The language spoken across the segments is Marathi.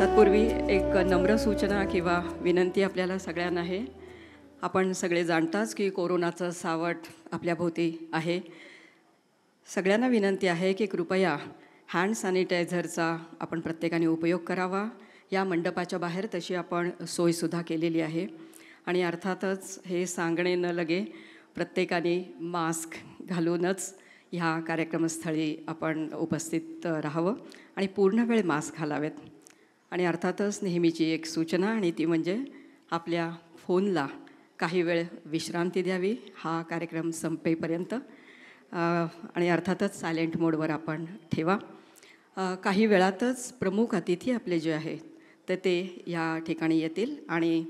तत्पूर्वी एक नम्र सूचना किंवा विनंती आपल्याला सगळ्यांना आहे. आपण सगळे जाणताच की कोरोनाचं सावट आपल्याभोवती आहे. सगळ्यांना विनंती आहे की कृपया हँड सॅनिटायझरचा आपण प्रत्येकाने उपयोग करावा. या मंडपाच्या बाहेर तशी आपण सोयसुद्धा केलेली आहे. आणि अर्थातच हे सांगणे न लगे प्रत्येकाने मास्क घालूनच ह्या कार्यक्रमस्थळी आपण उपस्थित राहावं आणि पूर्ण वेळ मास्क घालावेत. आणि अर्थातच नेहमीची एक सूचना आणि ती म्हणजे आपल्या फोनला काही वेळ विश्रांती द्यावी हा कार्यक्रम संपेपर्यंत. आणि अर्थातच सायलेंट मोडवर आपण ठेवा. काही वेळातच प्रमुख अतिथी आपले जे आहेत तर ते या ठिकाणी येतील आणि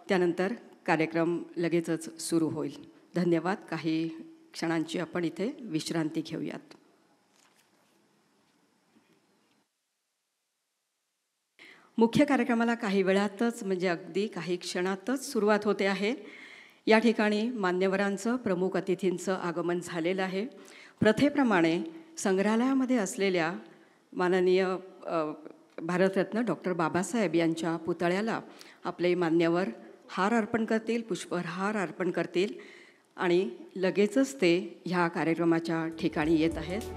त्यानंतर कार्यक्रम लगेचच सुरू होईल. धन्यवाद. काही क्षणांची आपण इथे विश्रांती घेऊयात. मुख्य कार्यक्रमाला काही वेळातच म्हणजे अगदी काही क्षणातच सुरुवात होते आहे. या ठिकाणी मान्यवरांचं प्रमुख अतिथींचं आगमन झालेलं आहे. प्रथेप्रमाणे संग्रहालयामध्ये असलेल्या माननीय भारतरत्न डॉक्टर बाबासाहेब यांच्या पुतळ्याला आपले मान्यवर हार अर्पण करतील, पुष्पहार अर्पण करतील आणि लगेचच ते ह्या कार्यक्रमाच्या ठिकाणी येत आहेत.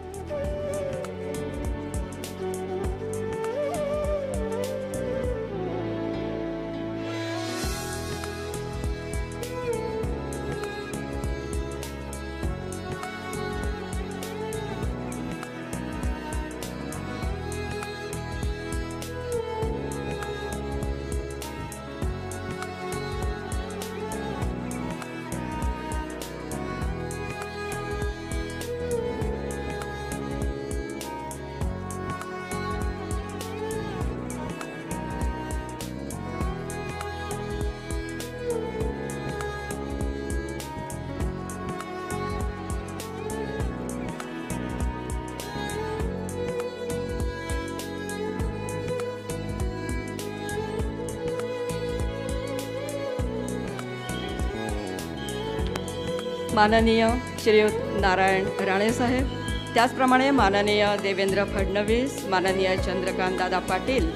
माननीय श्रीयुत नारायण राणे साहेब, त्याचप्रमाणे माननीय देवेंद्र फडणवीस, माननीय चंद्रकांत दादा पाटील,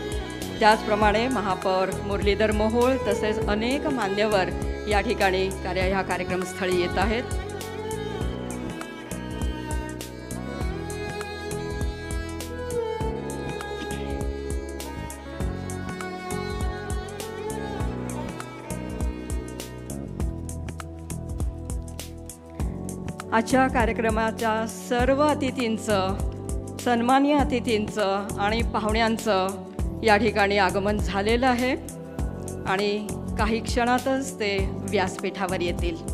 त्याचप्रमाणे महापौर मुरलीधर मोहोळ तसेच अनेक मान्यवर या ठिकाणी ह्या कार्यक्रमस्थळी येत आहेत. आजच्या कार्यक्रमाच्या सर्व अतिथींचं, सन्माननीय अतिथींचं आणि पाहुण्यांचं या ठिकाणी आगमन झालेलं आहे आणि काही क्षणातच ते व्यासपीठावर येतील.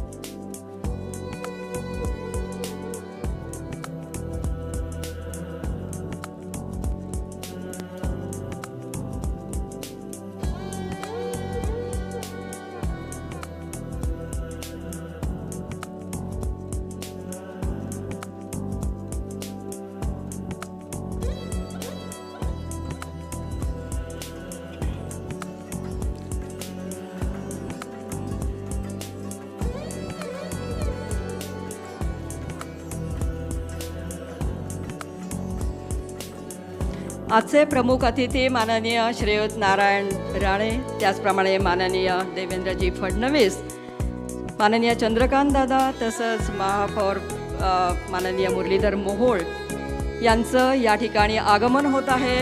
आजचे प्रमुख अतिथी माननीय श्रीयुत नारायण राणे, त्याचप्रमाणे माननीय देवेंद्रजी फडणवीस, माननीय चंद्रकांत दादा तसंच महापौर माननीय मुरलीधर मोहोळ यांचं या ठिकाणी आगमन होत आहे.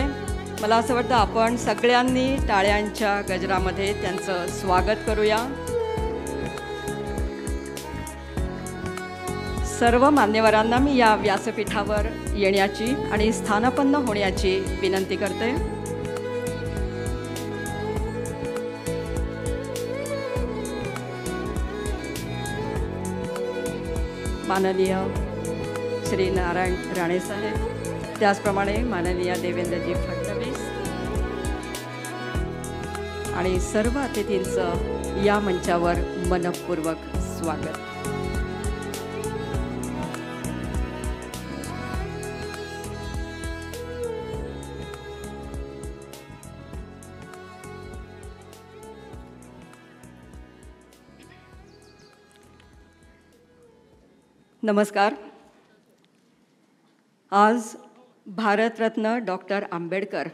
मला असं वाटतं आपण सगळ्यांनी टाळ्यांच्या गजरामध्ये त्यांचं स्वागत करूया. सर्व मान्यवरांना मी या व्यासपीठावर येण्याची आणि स्थानापन्न होण्याची विनंती करते. माननीय श्री नारायण राणे साहेब, त्याचप्रमाणे माननीय देवेंद्रजी फडणवीस आणि सर्व अतिथींचं या मंचावर मनपूर्वक स्वागत. नमस्कार. आज भारतरत्न डॉक्टर आंबेडकर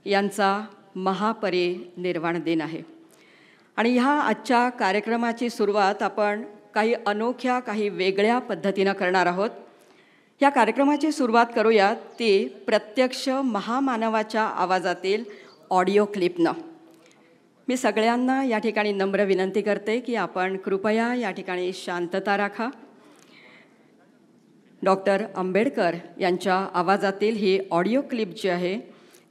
यांचा महापरिनिर्वाण दिन आहे आणि ह्या आजच्या कार्यक्रमाची सुरुवात आपण काही अनोख्या, काही वेगळ्या पद्धतीनं करणार आहोत. या कार्यक्रमाची सुरुवात करूयात ती प्रत्यक्ष महामानवाच्या आवाजातील ऑडिओ क्लिपनं. मी सगळ्यांना या ठिकाणी नम्र विनंती करते की आपण कृपया या ठिकाणी शांतता राखा. डॉक्टर आंबेडकर यांच्या आवाजातील ही ऑडिओ क्लिप जी आहे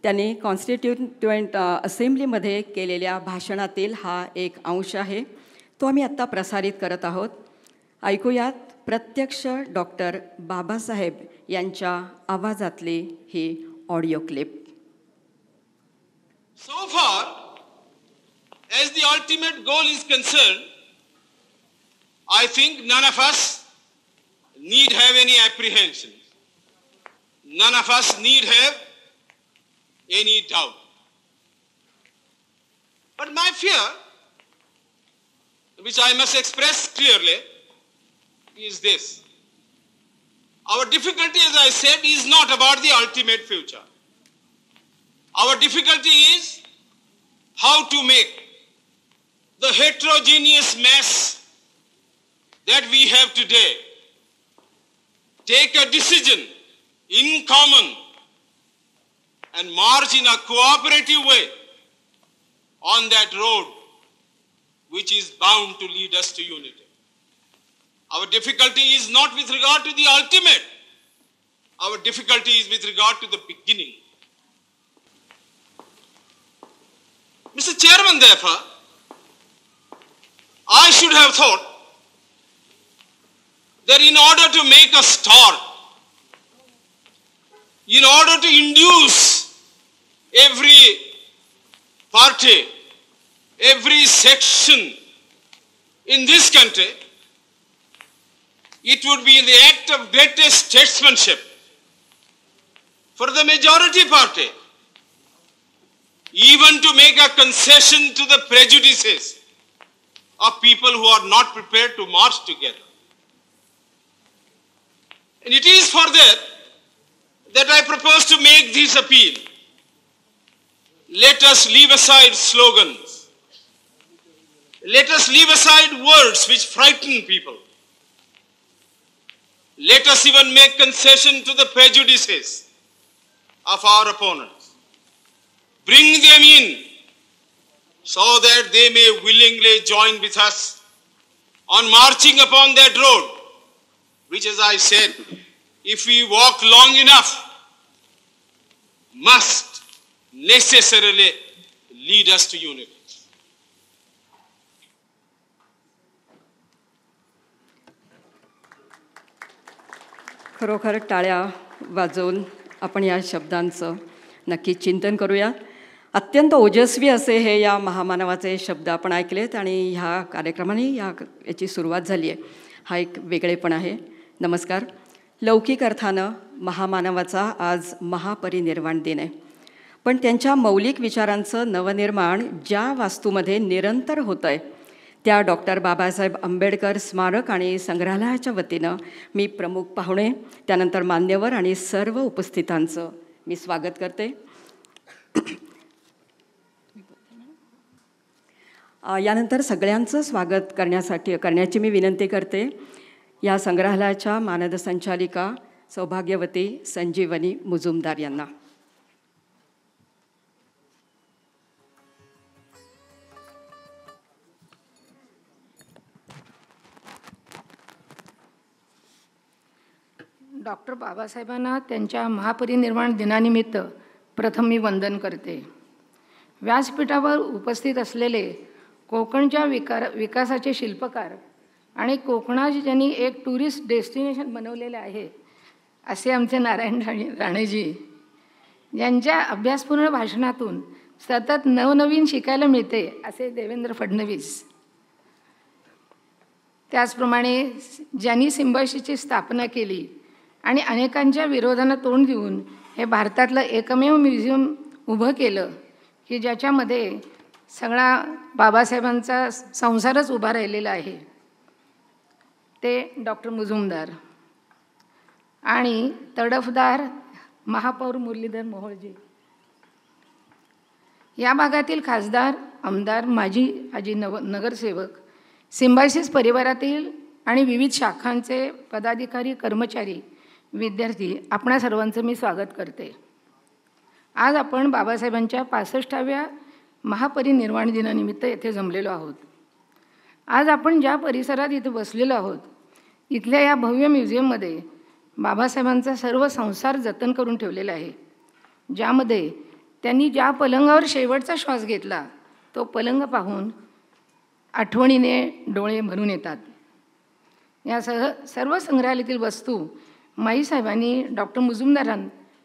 त्यांनी कॉन्स्टिट्यूएंट असेंब्लीमध्ये केलेल्या भाषणातील हा एक अंश आहे. तो आम्ही आत्ता प्रसारित करत आहोत. ऐकूयात प्रत्यक्ष डॉक्टर बाबासाहेब यांच्या आवाजातली ही audio clip. So far, as the ultimate goal is concerned, I think none of us need have any apprehension. None of us need have any doubt. But my fear, which I must express clearly, is this. Our difficulty, as I said, is not about the ultimate future. Our difficulty is how to make the heterogeneous mass that we have today take a decision in common and march in a cooperative way on that road which is bound to lead us to unity. Our difficulty is not with regard to the ultimate. Our difficulty is with regard to the beginning. Mr. Chairman, therefore, I should have thought that in order to make a start, in order to induce every party, every section in this country, it would be the act of greatest statesmanship for the majority party even to make a concession to the prejudices of people who are not prepared to march together. And it is for that I propose to make this appeal. Let us leave aside slogans. Let us leave aside words which frighten people. Let us even make concession to the prejudices of our opponents. Bring them in so that they may willingly join with us on marching upon that road, which, as I said, if we walk long enough, must necessarily lead us to unity. खरोखर टाळ्या वाजवून आपण या शब्दांचं नक्की चिंतन करूया. अत्यंत ओजस्वी असे हे या महामानवाचे शब्द आपण ऐकलेत आणि ह्या कार्यक्रमाने याची सुरुवात झाली आहे. हा एक वेगळेपण आहे. नमस्कार. लौकिक अर्थानं महामानवाचा आज महापरिनिर्वाण दिन आहे, पण त्यांच्या मौलिक विचारांचं नवनिर्माण ज्या वास्तूमध्ये निरंतर होतं आहे त्या डॉक्टर बाबासाहेब आंबेडकर स्मारक आणि संग्रहालयाच्या वतीनं मी प्रमुख पाहुणे, त्यानंतर मान्यवर आणि सर्व उपस्थितांचं मी स्वागत करते. यानंतर सगळ्यांचं स्वागत करण्याची मी विनंती करते या संग्रहालयाच्या मानद संचालिका सौभाग्यवती संजीवनी मुजुमदार यांना. डॉक्टर बाबासाहेबांना त्यांच्या महापरिनिर्वाण दिनानिमित्त प्रथम मी वंदन करते. व्यासपीठावर उपस्थित असलेले कोकणच्या विकासाचे शिल्पकार आणि कोकणात ज्यांनी एक टुरिस्ट डेस्टिनेशन बनवलेलं आहे असे आमचे नारायण राणेजी, ज्यांच्या अभ्यासपूर्ण भाषणातून सतत नवनवीन शिकायला मिळते असे देवेंद्र फडणवीस, त्याचप्रमाणे ज्यांनी सिम्बायोसिसची स्थापना केली आणि अनेकांच्या विरोधांना तोंड देऊन हे भारतातलं एकमेव म्युझियम उभं केलं की ज्याच्यामध्ये सगळा बाबासाहेबांचा संसारच उभा राहिलेला आहे, ते डॉक्टर मुजुमदार. आणि तडफदार महापौर मुरलीधर मोहोळजी, या भागातील खासदार, आमदार, माजी नगरसेवक, सिम्बायोसिस परिवारातील आणि विविध शाखांचे पदाधिकारी, कर्मचारी, विद्यार्थी, आपणा सर्वांचं मी स्वागत करते. आज आपण बाबासाहेबांच्या 65व्या महापरिनिर्वाण दिनानिमित्त येथे जमलेलो आहोत. आज आपण ज्या परिसरात इथे बसलेलो आहोत, इथल्या या भव्य म्युझियममध्ये बाबासाहेबांचा सर्व संसार जतन करून ठेवलेला आहे, ज्यामध्ये त्यांनी ज्या पलंगावर शेवटचा श्वास घेतला तो पलंग पाहून आठवणीने डोळे भरून येतात. या सर्व संग्रहालयातील वस्तू माईसाहेबांनी डॉक्टर मुजुमदार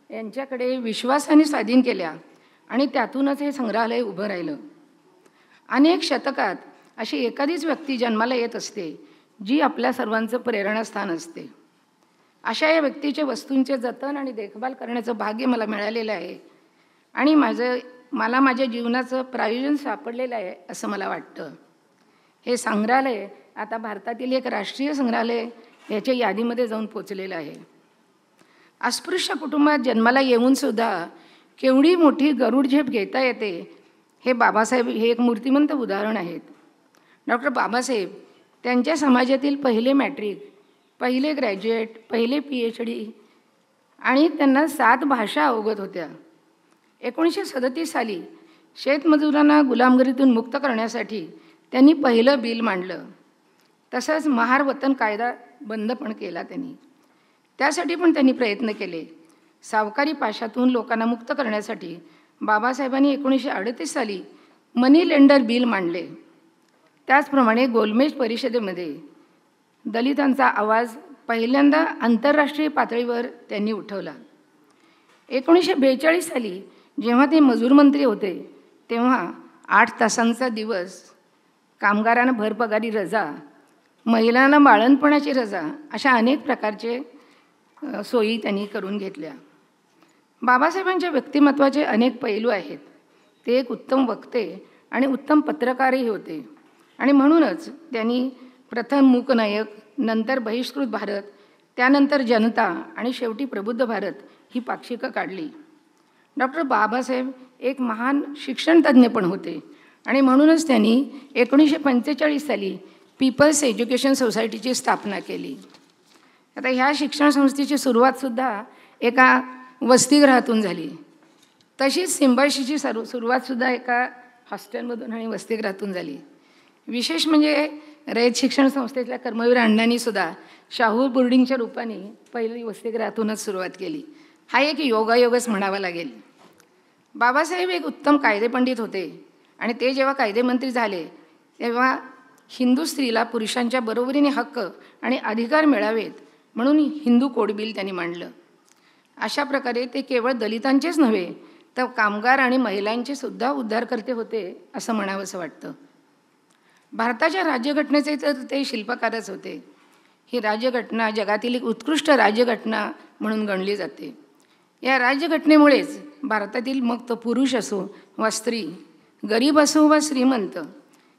यांच्याकडे विश्वासाने स्वाधीन केल्या आणि त्यातूनच हे संग्रहालय उभं राहिलं. अनेक शतकात अशी एखादीच व्यक्ती जन्माला येत असते जी आपल्या सर्वांचं प्रेरणास्थान असते. अशा या व्यक्तीच्या वस्तूंचे जतन आणि देखभाल करण्याचं भाग्य मला मिळालेलं आहे आणि मला माझ्या जीवनाचं प्रायोजन सापडलेलं आहे असं मला वाटतं. हे संग्रहालय आता भारतातील एक राष्ट्रीय संग्रहालय याच्या यादीमध्ये जाऊन पोचलेलं आहे. अस्पृश्य कुटुंबात जन्माला येऊनसुद्धा केवढी मोठी गरुड झेप घेता येते हे बाबासाहेब हे एक मूर्तिमंत उदाहरण आहेत. डॉक्टर बाबासाहेब त्यांच्या समाजातील पहिले मॅट्रिक, पहिले ग्रॅज्युएट, पहिले PhD आणि त्यांना 7 भाषा अवगत होत्या. 1937 साली शेतमजुरांना गुलामगिरीतून मुक्त करण्यासाठी त्यांनी पहिलं बिल मांडलं. तसंच महार वतन कायदा बंद पण केला त्यांनी. त्यासाठी पण त्यांनी प्रयत्न केले. सावकारी पाशातून लोकांना मुक्त करण्यासाठी बाबासाहेबांनी 1938 साली मनी लेंडर बिल मांडले. त्याचप्रमाणे गोलमेज परिषदेमध्ये दलितांचा आवाज पहिल्यांदा आंतरराष्ट्रीय पातळीवर त्यांनी उठवला. 1942 साली जेव्हा ते मजूर मंत्री होते तेव्हा 8 तासांचा दिवस, कामगारांना भरपगारी रजा, महिलांना बाळंतपणाची रजा, अशा अनेक प्रकारचे सोयी त्यांनी करून घेतल्या. बाबासाहेबांच्या व्यक्तिमत्वाचे अनेक पैलू आहेत. ते एक उत्तम वक्ते आणि उत्तम पत्रकारही होते आणि म्हणूनच त्यांनी प्रथम मूकनायक, नंतर बहिष्कृत भारत, त्यानंतर जनता आणि शेवटी प्रबुद्ध भारत ही पाक्षिकं काढली. डॉक्टर बाबासाहेब एक महान शिक्षणतज्ज्ञ पण होते आणि म्हणूनच त्यांनी 1945 साली पीपल्स एज्युकेशन सोसायटीची स्थापना केली. आता ह्या शिक्षण संस्थेची सुरुवातसुद्धा एका वसतिगृहातून झाली. तशीच सिम्बायोसिसची सुरुवातसुद्धा एका हॉस्टेलमधून आणि वसतिगृहातून झाली. विशेष म्हणजे रयत शिक्षण संस्थेतल्या कर्मवीर अण्णांनीसुद्धा शाहू बोर्डिंगच्या रूपाने पहिली वसतिगृहातूनच सुरुवात केली. हा एक योगायोगच म्हणावा लागेल. बाबासाहेब एक उत्तम कायदेपंडित होते आणि ते जेव्हा कायदेमंत्री झाले तेव्हा हिंदू स्त्रीला पुरुषांच्या बरोबरीने हक्क आणि अधिकार मिळावेत म्हणून हिंदू कोड बिल त्यांनी मांडलं. अशा प्रकारे ते केवळ दलितांचेच नव्हे तर कामगार आणि महिलांचे सुद्धा उद्धारकर्ते होते असं म्हणावंसं वाटतं. भारताच्या राज्यघटनेचे तर ते शिल्पकारच होते. ही राज्यघटना जगातील एक उत्कृष्ट राज्यघटना म्हणून गणली जाते. या राज्यघटनेमुळेच भारतातील मग तो पुरुष असो वा स्त्री, गरीब असो वा श्रीमंत,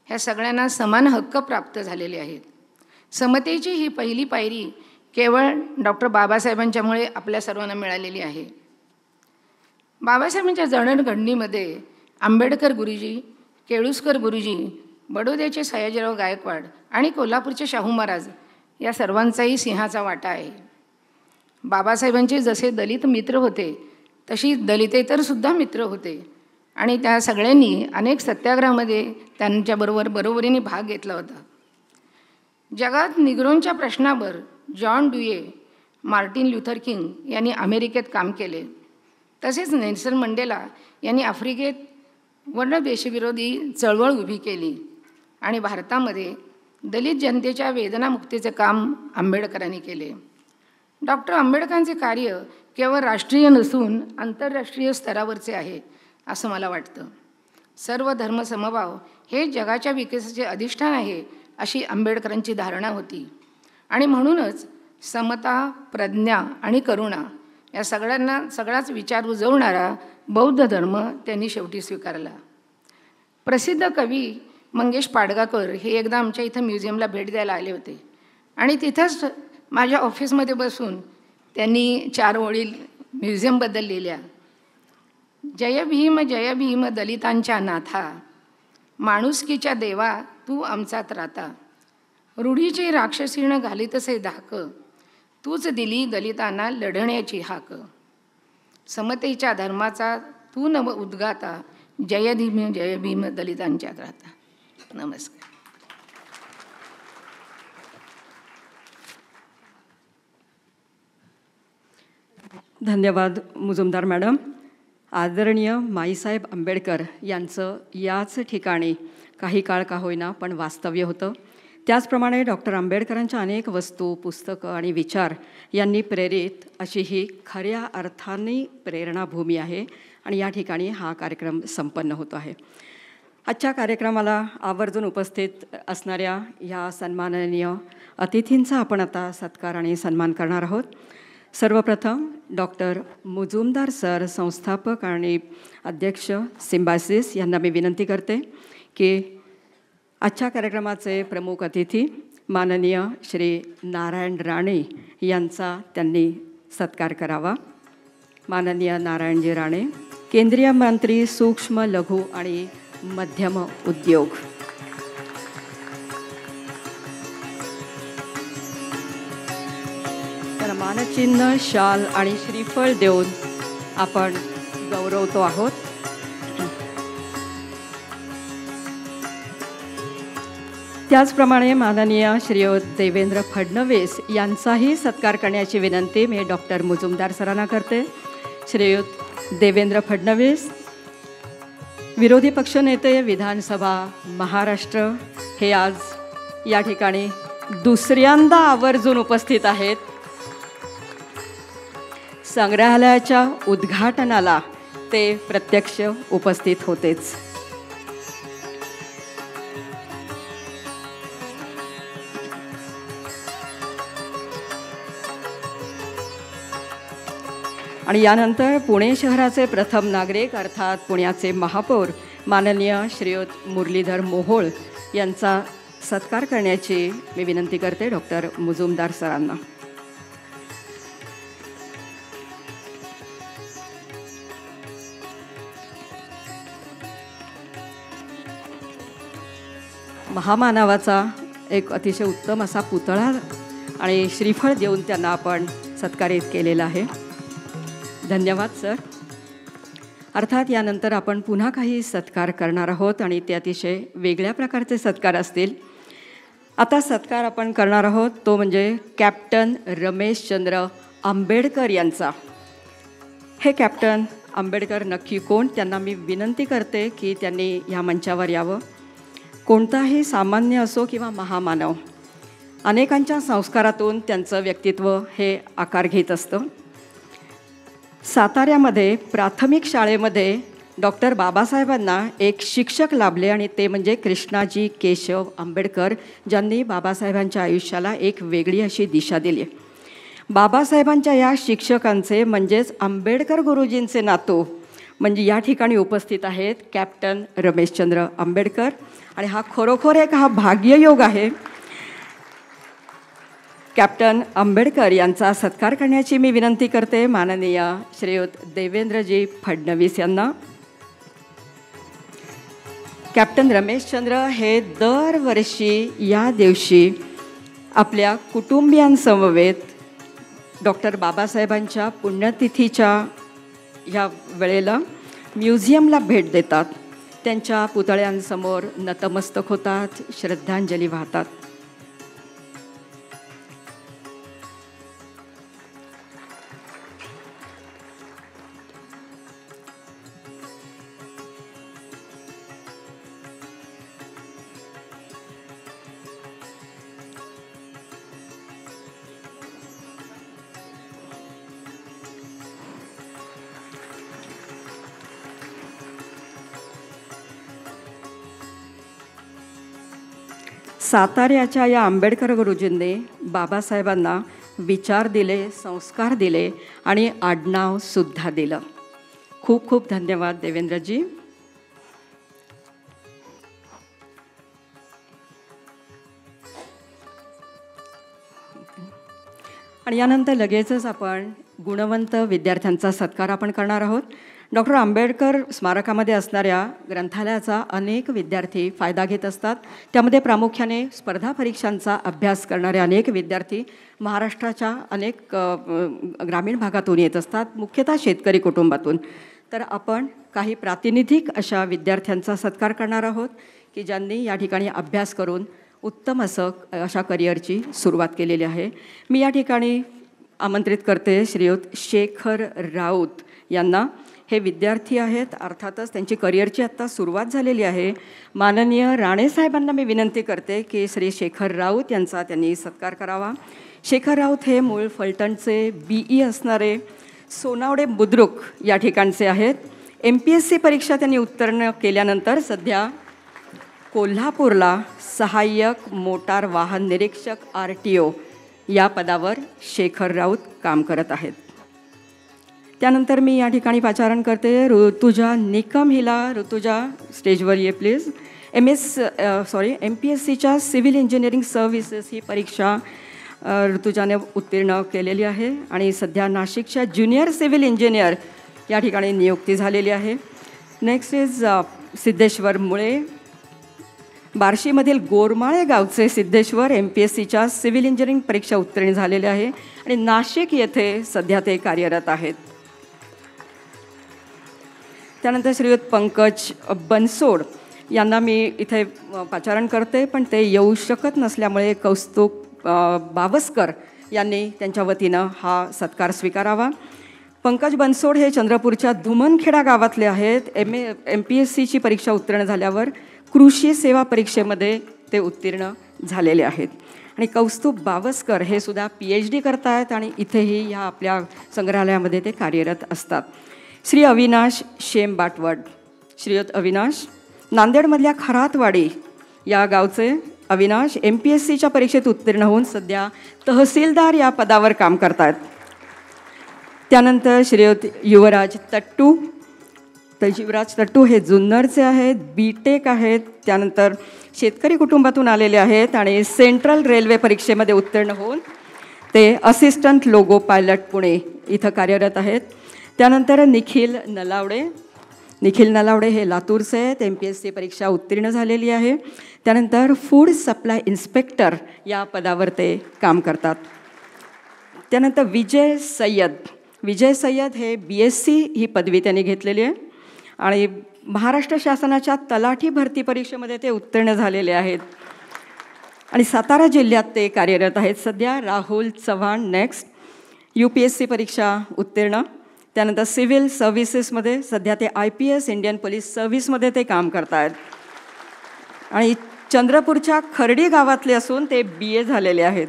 ह्या सगळ्यांना समान हक्क प्राप्त झालेले आहेत. समतेची ही पहिली पायरी केवळ डॉक्टर बाबासाहेबांच्यामुळे आपल्या सर्वांना मिळालेली आहे. बाबासाहेबांच्या जडणघडणीमध्ये आंबेडकर गुरुजी, केळुस्कर गुरुजी, बडोद्याचे सयाजीराव गायकवाड आणि कोल्हापूरचे शाहू महाराज या सर्वांचाही सिंहाचा वाटा आहे. बाबासाहेबांचे जसे दलित मित्र होते तशी दलितेतरसुद्धा मित्र होते आणि त्या सगळ्यांनी अनेक सत्याग्रहामध्ये त्यांच्याबरोबर बरोबरीने भाग घेतला होता. जगात निग्रोंच्या प्रश्नावर जॉन ड्यूए, मार्टिन ल्युथर किंग यांनी अमेरिकेत काम केले. तसेच नेल्सन मंडेला यांनी आफ्रिकेत वर्णद्वेषविरोधी चळवळ उभी केली आणि भारतामध्ये दलित जनतेच्या वेदनामुक्तीचे काम आंबेडकरांनी केले. डॉक्टर आंबेडकरांचे कार्य केवळ राष्ट्रीय नसून आंतरराष्ट्रीय स्तरावरचे आहे असं मला वाटतं. सर्व धर्म समभाव हे जगाच्या विकासाचे अधिष्ठान आहे अशी आंबेडकरांची धारणा होती. आणि म्हणूनच समता, प्रज्ञा आणि करुणा या सगळाच विचार रुजवणारा बौद्ध धर्म त्यांनी शेवटी स्वीकारला. प्रसिद्ध कवी मंगेश पाडगाकर हे एकदा आमच्या इथं म्युझियमला भेट द्यायला आले होते आणि तिथंच माझ्या ऑफिसमध्ये बसून त्यांनी 4 ओळी म्युझियमबद्दल लिहिल्या. जय भीम दलितांच्या नाथा, माणुसकीच्या देवा तू आमचा त्राता, रूढीची राक्षसीण घालीतसे धाक, तूच दिली दलितांना लढण्याची हाक, समतेच्या धर्माचा तू नव उद्गाता, जय भीम दलितांच्या त्राता. नमस्कार. धन्यवाद मुजुमदार मॅडम. आदरणीय माईसाहेब आंबेडकर यांचं याच ठिकाणी काही काळ का होईना पण वास्तव्य होतं. त्याचप्रमाणे डॉक्टर आंबेडकरांच्या अनेक वस्तू, पुस्तकं आणि विचार यांनी प्रेरित अशी ही खऱ्या अर्थाने प्रेरणाभूमी आहे आणि या ठिकाणी हा कार्यक्रम संपन्न होतो आहे. आजच्या कार्यक्रमाला आवर्जून उपस्थित असणाऱ्या ह्या सन्माननीय अतिथींचा आपण आता सत्कार आणि सन्मान करणार आहोत. सर्वप्रथम डॉक्टर मुजुमदार सर, संस्थापक आणि अध्यक्ष सिम्बायसिस, यांना मी विनंती करते की आजच्या कार्यक्रमाचे प्रमुख अतिथी माननीय श्री नारायण राणे यांचा त्यांनी सत्कार करावा. माननीय नारायणजी राणे, केंद्रीय मंत्री सूक्ष्म, लघु आणि मध्यम उद्योग. तर मानचिन्ह, शाल आणि श्रीफळ देऊन आपण गौरवतो आहोत. त्याचप्रमाणे माननीय श्रीयुत देवेंद्र फडणवीस यांचाही सत्कार करण्याची विनंती मी डॉक्टर मुजुमदार सरांना करते. श्रीयुत देवेंद्र फडणवीस, विरोधी पक्षनेते, विधानसभा महाराष्ट्र, हे आज या ठिकाणी दुसऱ्यांदा आवर्जून उपस्थित आहेत. संग्रहालयाच्या उद्घाटनाला ते प्रत्यक्ष उपस्थित होतेच. आणि यानंतर पुणे शहराचे प्रथम नागरिक अर्थात पुण्याचे महापौर माननीय श्रीयुत मुरलीधर मोहोळ यांचा सत्कार करण्याची मी विनंती करते डॉक्टर मुजुमदार सरांना. महामानवाचा एक अतिशय उत्तम असा पुतळा आणि श्रीफळ देऊन त्यांना आपण सत्कारित केलेला आहे. धन्यवाद सर. अर्थात यानंतर आपण पुन्हा काही सत्कार करणार आहोत आणि ते अतिशय वेगळ्या प्रकारचे सत्कार असतील. आता सत्कार आपण करणार आहोत तो म्हणजे कॅप्टन रमेशचंद्र आंबेडकर यांचा. हे कॅप्टन आंबेडकर नक्की कोण, त्यांना मी विनंती करते की त्यांनी ह्या मंचावर यावं. कोणताही सामान्य असो किंवा महामानव, अनेकांच्या संस्कारातून त्यांचं व्यक्तित्व हे आकार घेत असतं. साताऱ्यामध्ये प्राथमिक शाळेमध्ये डॉक्टर बाबासाहेबांना एक शिक्षक लाभले आणि ते म्हणजे कृष्णाजी केशव आंबेडकर, ज्यांनी बाबासाहेबांच्या आयुष्याला एक वेगळी अशी दिशा दिली. बाबासाहेबांच्या या शिक्षकांचे म्हणजेच आंबेडकर गुरुजींचे नातू म्हणजे या ठिकाणी उपस्थित आहेत कॅप्टन रमेशचंद्र आंबेडकर. आणि हा खरोखर एक भाग्ययोग आहे. कॅप्टन आंबेडकर यांचा सत्कार करण्याची मी विनंती करते माननीय श्रीयुत देवेंद्रजी फडणवीस यांना. कॅप्टन रमेशचंद्र हे दरवर्षी या दिवशी आपल्या कुटुंबियांसमवेत डॉक्टर बाबासाहेबांच्या पुण्यतिथीच्या ह्या वेळेला म्युझियमला भेट देतात. त्यांच्या पुतळ्यांसमोर नतमस्तक होतात, श्रद्धांजली वाहतात. साताऱ्याच्या या आंबेडकर गुरुजींनी बाबासाहेबांना विचार दिले, संस्कार दिले आणि आडनावसुद्धा दिलं. खूप खूप धन्यवाद देवेंद्रजी. आणि यानंतर लगेचच आपण गुणवंत विद्यार्थ्यांचा सत्कार आपण करणार आहोत. डॉक्टर आंबेडकर स्मारकामध्ये असणाऱ्या ग्रंथालयाचा अनेक विद्यार्थी फायदा घेत असतात. त्यामध्ये प्रामुख्याने स्पर्धा परीक्षांचा अभ्यास करणारे अनेक विद्यार्थी महाराष्ट्राच्या अनेक ग्रामीण भागातून येत असतात, मुख्यतः शेतकरी कुटुंबातून. तर आपण काही प्रातिनिधिक अशा विद्यार्थ्यांचा सत्कार करणार आहोत की ज्यांनी या ठिकाणी अभ्यास करून उत्तम अशा करिअरची सुरुवात केलेली आहे. मी या ठिकाणी आमंत्रित करते श्रीयुत शेखर राऊत यांना. हे विद्यार्थी आहेत, अर्थातच त्यांची करिअरची आत्ता सुरुवात झालेली आहे. माननीय राणेसाहेबांना मी विनंती करते की श्री शेखर राऊत यांचा त्यांनी सत्कार करावा. शेखर राऊत हे मूळ फलटणचे BE असणारे सोनावडे बुद्रुक या ठिकाणचे आहेत. MPSC परीक्षा त्यांनी उत्तीर्ण केल्यानंतर सध्या कोल्हापूरला सहाय्यक मोटार वाहन निरीक्षक RTO या पदावर शेखर राऊत काम करत आहेत. त्यानंतर मी या ठिकाणी पाचारण करते ऋतुजा निकम हिला. ऋतुजा स्टेजवर ये प्लीज. MPSCच्या सिव्हिल इंजिनिअरिंग सर्व्हिसेस ही परीक्षा ऋतुजाने उत्तीर्ण केलेली आहे आणि सध्या नाशिकच्या ज्युनियर सिव्हिल इंजिनियर या ठिकाणी नियुक्ती झालेली आहे. नेक्स्ट इज सिद्धेश्वर मुळे. बार्शीमधील गोरमाळे गावचे सिद्धेश्वर MPSCच्या सिव्हिल इंजिनिअरिंग परीक्षा उत्तीर्ण झालेले आहे आणि नाशिक येथे सध्या ते कार्यरत आहेत. त्यानंतर श्रीयुत पंकज बनसोड यांना मी इथे पाचारण करते, पण ते येऊ शकत नसल्यामुळे कौस्तुभ बावस्कर यांनी त्यांच्या वतीनं हा सत्कार स्वीकारावा. पंकज बनसोड हे चंद्रपूरच्या धुमनखेडा गावातले आहेत. MPSCची परीक्षा उत्तीर्ण झाल्यावर कृषी सेवा परीक्षेमध्ये ते उत्तीर्ण झालेले आहेत. आणि कौस्तुभ बावस्कर हे सुद्धा PhD करत आहेत आणि इथेही ह्या आपल्या संग्रहालयामध्ये ते कार्यरत असतात. श्री अविनाश शेम बाटवड. श्रीयुत अविनाश नांदेडमधल्या खरातवाडी या गावचे अविनाश MPSCच्या परीक्षेत उत्तीर्ण होऊन सध्या तहसीलदार या पदावर काम करत आहेत. त्यानंतर श्रीयुत युवराज तट्टू. तर युवराज तट्टू हे जुन्नरचे आहेत, BTech आहेत. त्यानंतर शेतकरी कुटुंबातून आलेले आहेत आणि सेंट्रल रेल्वे परीक्षेमध्ये उत्तीर्ण होऊन ते असिस्टंट लोगो पायलट पुणे इथं कार्यरत आहेत. त्यानंतर निखिल नलावडे. निखिल नलावडे हे लातूरचे आहेत, MPSC परीक्षा उत्तीर्ण झालेली आहे. त्यानंतर फूड सप्लाय इन्स्पेक्टर या पदावर ते काम करतात. त्यानंतर विजय सय्यद. विजय सय्यद हे BSc ही पदवी त्यांनी घेतलेली आहे आणि महाराष्ट्र शासनाच्या तलाठी भरती परीक्षेमध्ये ते उत्तीर्ण झालेले आहेत आणि सातारा जिल्ह्यात ते कार्यरत आहेत सध्या. राहुल चव्हाण नेक्स्ट. UPSC परीक्षा उत्तीर्ण. त्यानंतर सिव्हिल सर्व्हिसेसमध्ये सध्या ते IPS इंडियन पोलीस सर्व्हिसमध्ये ते काम करत आहेत आणि चंद्रपूरच्या खर्डी गावातले असून ते BA झालेले आहेत.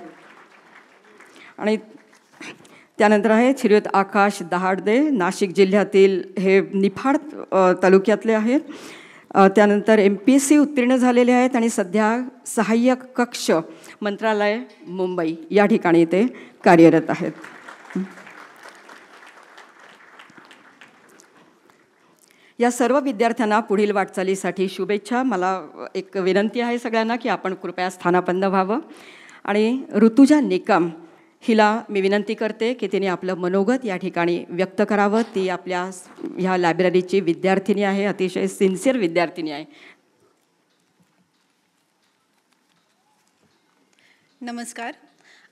आणि त्यानंतर आहे श्रीयुत आकाश दहाडदे. नाशिक जिल्ह्यातील हे निफाड तालुक्यातले आहेत. त्यानंतर MPSC उत्तीर्ण झालेले आहेत आणि सध्या सहाय्यक कक्ष मंत्रालय मुंबई या ठिकाणी ते कार्यरत आहेत. या सर्व विद्यार्थ्यांना पुढील वाटचालीसाठी शुभेच्छा. मला एक विनंती आहे सगळ्यांना की आपण कृपया स्थानापन्न व्हावं. आणि ऋतुजा निकम हिला मी विनंती करते की तिने आपलं मनोगत या ठिकाणी व्यक्त करावं. ती आपल्या ह्या लायब्ररीची विद्यार्थिनी आहे, अतिशय सिन्सिअर विद्यार्थिनी आहे. नमस्कार.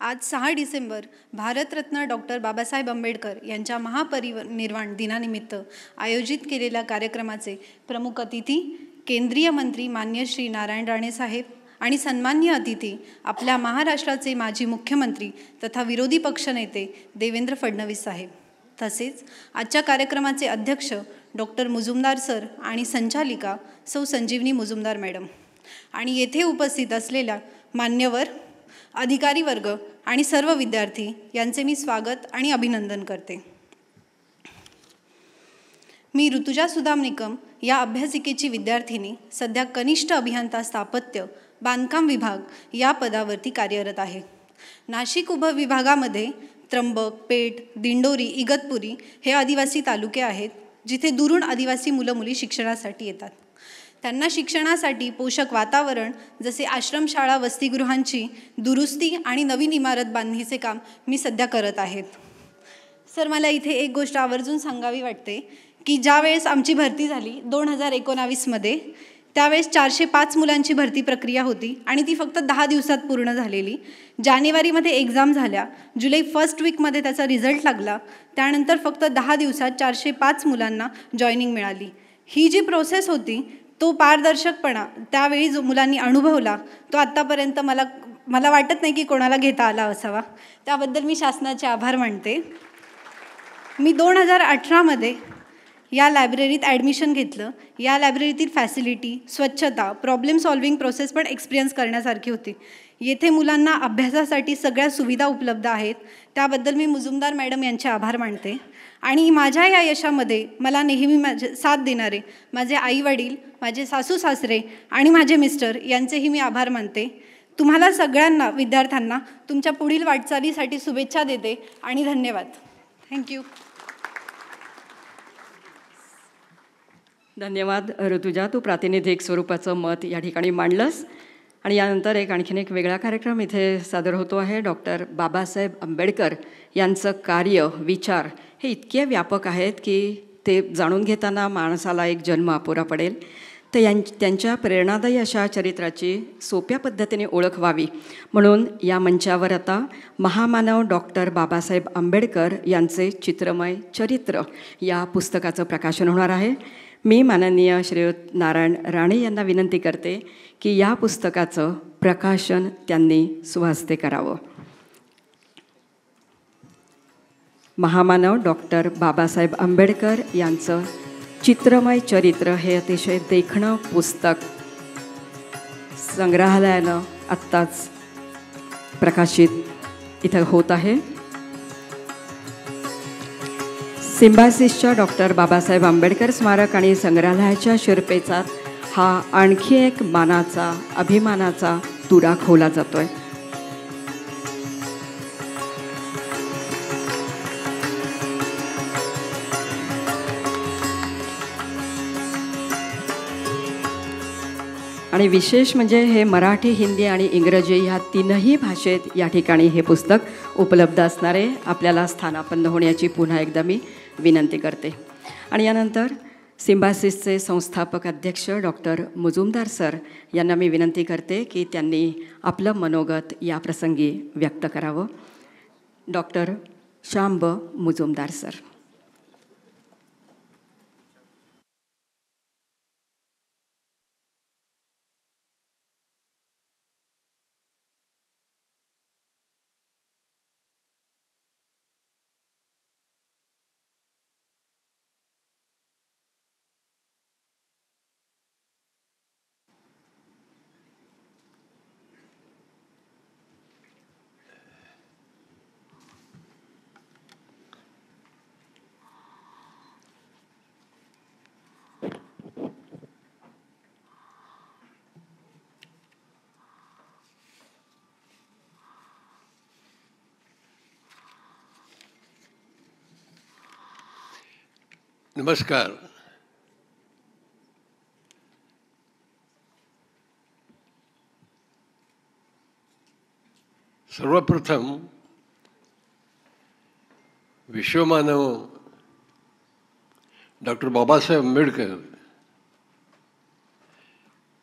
आज 6 डिसेंबर भारतरत्न डॉक्टर बाबासाहेब आंबेडकर यांच्या महापरिनिर्वाण दिनानिमित्त आयोजित केलेल्या कार्यक्रमाचे प्रमुख अतिथी केंद्रीय मंत्री मान्य श्री नारायण राणे साहेब आणि सन्माननीय अतिथी आपल्या महाराष्ट्राचे माजी मुख्यमंत्री तथा विरोधी पक्षनेते देवेंद्र फडणवीस साहेब, तसेच आजच्या कार्यक्रमाचे अध्यक्ष डॉक्टर मुजुमदार सर आणि संचालिका सौ संजीवनी मुजुमदार मॅडम आणि येथे उपस्थित असलेल्या मान्यवर अधिकारी वर्ग आणि सर्व विद्यार्थी यांचे मी स्वागत आणि अभिनंदन करते. मी ऋतुजा सुदाम निकम या अभ्यासिकेची विद्यार्थिनी, सध्या कनिष्ठ अभियंता स्थापत्य बांधकाम विभाग या पदावरती कार्यरत आहे. नाशिक उपविभागामध्ये त्र्यंबक, पेठ, दिंडोरी, इगतपुरी हे आदिवासी तालुके आहेत, जिथे दुरून आदिवासी मुलं मुली शिक्षणासाठी येतात. त्यांना शिक्षणासाठी पोषक वातावरण जसे आश्रमशाळा, वसतिगृहांची दुरुस्ती आणि नवीन इमारत बांधणीचे काम मी सध्या करत आहेत. सर, मला इथे एक गोष्ट आवर्जून सांगावी वाटते की ज्यावेळेस आमची भरती झाली 2019मध्ये, त्यावेळेस 405 मुलांची भरती प्रक्रिया होती आणि ती फक्त 10 दिवसात पूर्ण झालेली. जानेवारीमध्ये एक्झाम झाल्या, जुलै फर्स्ट वीकमध्ये त्याचा रिझल्ट लागला, त्यानंतर फक्त 10 दिवसात 405 मुलांना जॉईनिंग मिळाली. ही जी प्रोसेस होती, तो पारदर्शकपणा त्यावेळी जो मुलांनी अनुभवला, तो आत्तापर्यंत मला वाटत नाही की कोणाला घेता आला असावा. त्याबद्दल मी शासनाचे आभार मानते. मी 2018मध्ये या लायब्ररीत ॲडमिशन घेतलं. या लायब्ररीतील फॅसिलिटी, स्वच्छता, प्रॉब्लेम सॉल्विंग प्रोसेस पण एक्सपिरियन्स करण्यासारखी होती. येथे मुलांना अभ्यासासाठी सगळ्या सुविधा उपलब्ध आहेत. त्याबद्दल मी मुजुमदार मॅडम यांचे आभार मानते. आणि माझ्या या यशामध्ये मला नेहमी माझे साथ देणारे माझे आईवडील, माझे सासू सासरे आणि माझे मिस्टर यांचेही मी आभार मानते. तुम्हाला सगळ्यांना, विद्यार्थ्यांना तुमच्या पुढील वाटचालीसाठी शुभेच्छा देते आणि धन्यवाद. थँक्यू. धन्यवाद ऋतुजा, तू प्रातिनिधिक स्वरूपाचं मत या ठिकाणी मांडलंस. आणि यानंतर आणखीन एक वेगळा कार्यक्रम इथे सादर होतो आहे. डॉक्टर बाबासाहेब आंबेडकर यांचं कार्य, विचार हे इतके व्यापक आहेत की ते जाणून घेताना माणसाला एक जन्म अपुरा पडेल. तर त्यांच्या प्रेरणादायी अशा चरित्राची सोप्या पद्धतीने ओळख व्हावी म्हणून या मंचावर आता महामानव डॉक्टर बाबासाहेब आंबेडकर यांचे चित्रमय चरित्र या पुस्तकाचं प्रकाशन होणार आहे. मी माननीय श्रीयुत नारायण राणे यांना विनंती करते की या पुस्तकाचं प्रकाशन त्यांनी स्वहस्ते करावं. महामानव डॉक्टर बाबासाहेब आंबेडकर यांचं चित्रमय चरित्र हे अतिशय देखणं पुस्तक संग्रहालयानं आत्ताच प्रकाशित इथं होत आहे. सिम्बायसिसच्या डॉक्टर बाबासाहेब आंबेडकर स्मारक आणि संग्रहालयाच्या शिरपेचात हा आणखी एक मानाचा, अभिमानाचा तुरा खोवला जातोय. आणि विशेष म्हणजे हे मराठी, हिंदी आणि इंग्रजी ह्या तीनही भाषेत या ठिकाणी हे पुस्तक उपलब्ध असणारे आपल्याला स्थानापन्न होण्याची पुन्हा एकदा मी विनंती करते. आणि यानंतर सिम्बायसिसचे संस्थापक अध्यक्ष डॉक्टर मुजुमदार सर यांना मी विनंती करते की त्यांनी आपलं मनोगत या प्रसंगी व्यक्त करावं. Doctor Shamb Mujumdar sir. नमस्कार. सर्वप्रथम विश्वमानव डॉक्टर बाबासाहेब आंबेडकर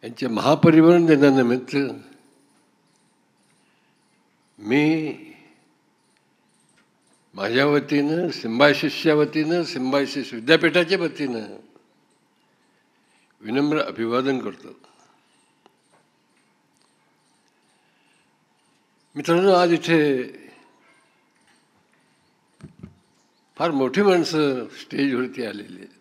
यांचे महापरिनिर्वाण दिनानिमित्त मी माझ्या वतीनं, सिम्बायसिसच्या वतीनं, सिम्बायसिस विद्यापीठाच्या वतीनं विनम्र अभिवादन करतो. मित्रांनो, आज इथे फार मोठी माणसं स्टेजवरती आलेली आहेत.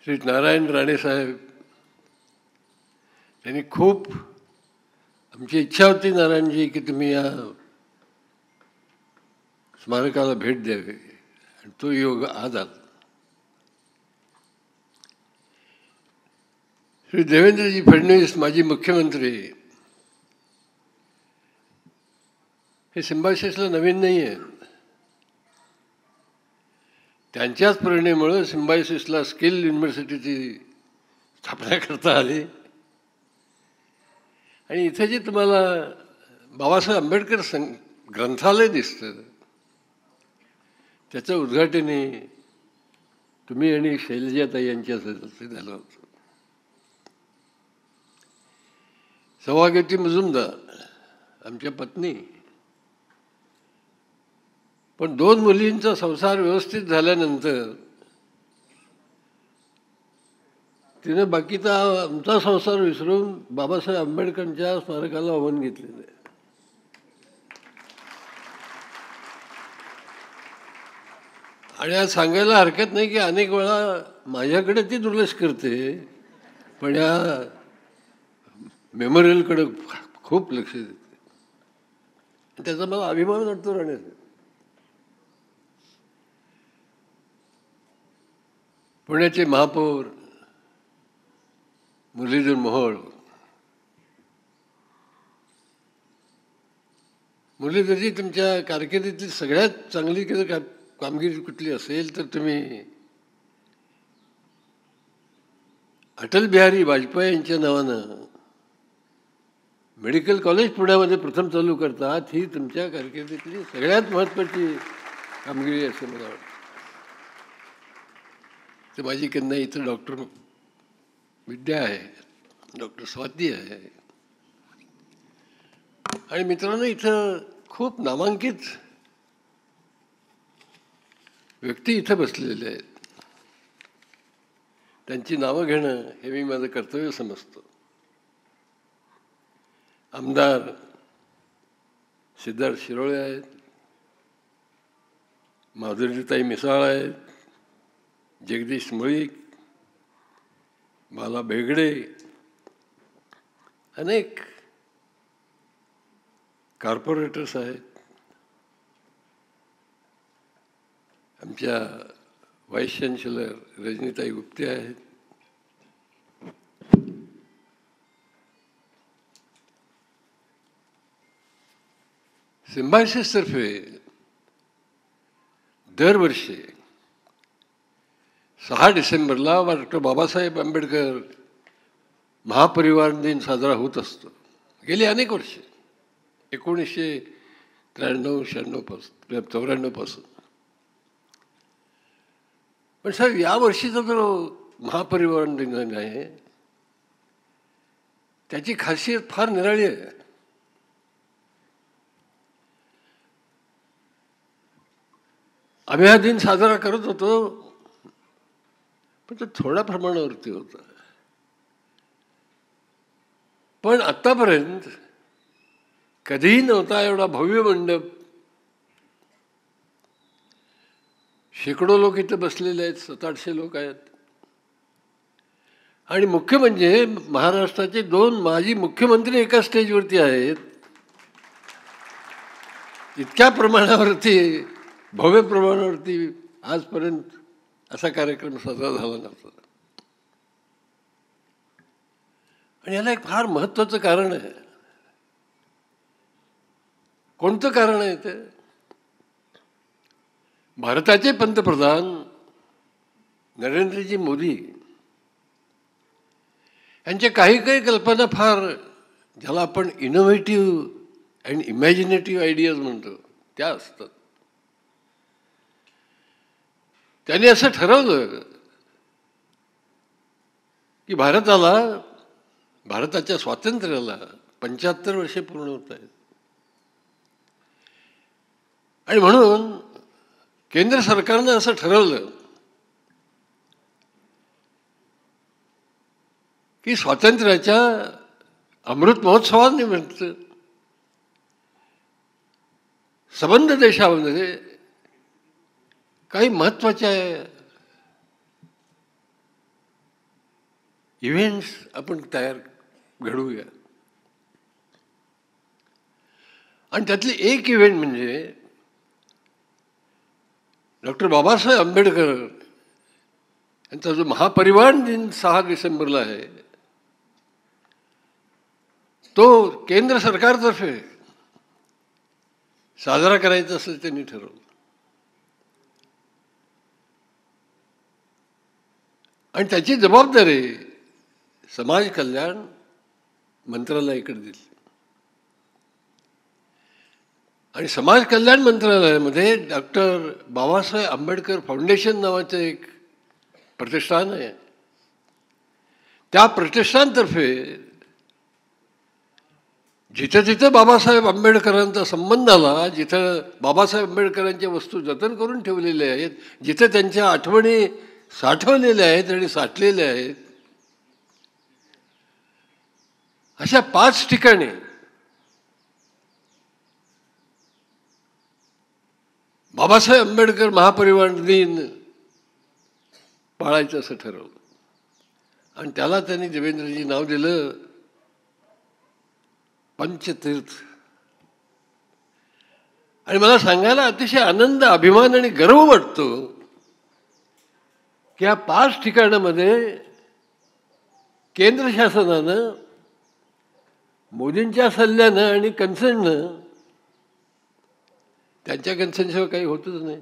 श्री नारायण राणे साहेब यांनी खूप, आमची इच्छा होती नारायणजी की तुम्ही या स्मारकाला भेट द्यावी आणि तो योग आज आला. श्री देवेंद्रजी फडणवीस माजी मुख्यमंत्री हे सिम्बायसिसला नवीन नाही आहे. त्यांच्याच प्रेरणेमुळे सिम्बायसिसला स्किल युनिव्हर्सिटीची स्थापना करता आली. आणि इथे जे तुम्हाला बाबासाहेब आंबेडकर ग्रंथालय दिसतं त्याचं उद्घाटनही तुम्ही आणि शैलजाताई यांच्या झालं होतं. सौभाग्यवती मुजुमदार आमच्या पत्नी, पण 2 मुलींचा संसार व्यवस्थित झाल्यानंतर तिने बाकीचा आमचा संसार विसरून बाबासाहेब आंबेडकरांच्या स्मारकाला आव्हान घेतलेलं आहे. आणि आज सांगायला हरकत नाही की अनेक वेळा माझ्याकडे ती दुर्लक्ष करते, पण या मेमोरियलकडे खूप लक्ष देते. त्याचा मला अभिमान वाटतो राहण्याचा. पुण्याचे महापौर मुरलीधर मोहोळ, मुरलीधरजी तुमच्या कारकिर्दीतली सगळ्यात चांगली कामगिरी कुठली असेल तर तुम्ही अटल बिहारी वाजपेयी यांच्या नावानं मेडिकल कॉलेज पुण्यामध्ये प्रथम चालू करतात. ही तुमच्या कारकिर्दीतली सगळ्यात महत्त्वाची कामगिरी असं मला वाटतं. तर माझी कन्या इथं डॉक्टर विद्या आहे, डॉक्टर स्वाती आहे. आणि मित्रांनो, इथं खूप नामांकित व्यक्ती इथं बसलेले आहेत. त्यांची नावं घेणं हे मी माझं कर्तव्य समजतो. आमदार सिद्धार्थ शिरोळे आहेत, माधुरीताई मिसाळ आहेत, जगदीश मुळीक, बाला बेगडे, अनेक कॉर्पोरेटर्स आहेत. आमच्या व्हाईस चान्सलर रजनीताई गुप्ते आहेत. सिम्बायसिसतर्फे दरवर्षी 6 डिसेंबरला डॉक्टर बाबासाहेब आंबेडकर महापरिवार दिन साजरा होत असतो. गेली अनेक वर्षे, 1993-96 पासून 94 पासून. पण साहेब, या वर्षीचा जो महापरिवार दिन आहे त्याची खासियत फार निराळी आहे. आम्ही हा दिन साजरा करत होतो, पण तो थोड्या प्रमाणावरती होता. पण आत्तापर्यंत कधीही नव्हता एवढा भव्य मंडप. शेकडो लोक इथं बसलेले आहेत, 700-800 लोक आहेत. आणि मुख्य म्हणजे महाराष्ट्राचे 2 माजी मुख्यमंत्री एका स्टेजवरती आहेत. इतक्या प्रमाणावरती, भव्य प्रमाणावरती आजपर्यंत असा कार्यक्रम साजरा झाला नव्हता. आणि याला एक फार महत्त्वाचं कारण आहे. कोणतं कारण आहे ते? भारताचे पंतप्रधान नरेंद्रजी मोदी यांच्या काही कल्पना फार, ज्याला आपण इनोव्हेटिव्ह अँड इमॅजिनेटिव्ह आयडियाज म्हणतो, त्या असतात. त्यांनी असं ठरवलं की भारताच्या स्वातंत्र्याला 75 वर्षे पूर्ण होत आहेत. आणि म्हणून केंद्र सरकारनं असं ठरवलं की स्वातंत्र्याच्या अमृत महोत्सवानिमित्त संबंध देशामध्ये काही महत्त्वाच्या इव्हेंट्स आपण घडवूया. आणि त्यातली एक इव्हेंट म्हणजे डॉक्टर बाबासाहेब आंबेडकर यांचा जो महापरिवार दिन 6 डिसेंबरला आहे, तो केंद्र सरकारतर्फे साजरा करायचा असं त्यांनी ठरवलं. आणि त्याची जबाबदारी समाज कल्याण मंत्रालयाकडे दिली. आणि समाज कल्याण मंत्रालयामध्ये डॉक्टर बाबासाहेब आंबेडकर फाउंडेशन नावाचं एक प्रतिष्ठान आहे. त्या प्रतिष्ठानतर्फे जिथं जिथं बाबासाहेब आंबेडकरांचा संबंध आला, जिथं बाबासाहेब आंबेडकरांच्या वस्तू जतन करून ठेवलेल्या आहेत, जिथं त्यांच्या आठवणी साठवलेल्या आहेत आणि साठलेल्या आहेत, अशा 5 ठिकाणी बाबासाहेब आंबेडकर महापरिनिर्वाण दिन पाळायचं असं ठरवलं. आणि त्याला त्यांनी देवेंद्रजी नाव दिलं पंचतीर्थ. आणि मला सांगायला अतिशय आनंद, अभिमान आणि गर्व वाटतो की या 5 ठिकाणामध्ये केंद्र शासनानं मोदींच्या सल्ल्यानं आणि कन्सर्ननं, त्यांच्या कन्सर्नशिवाय काही होतच नाही,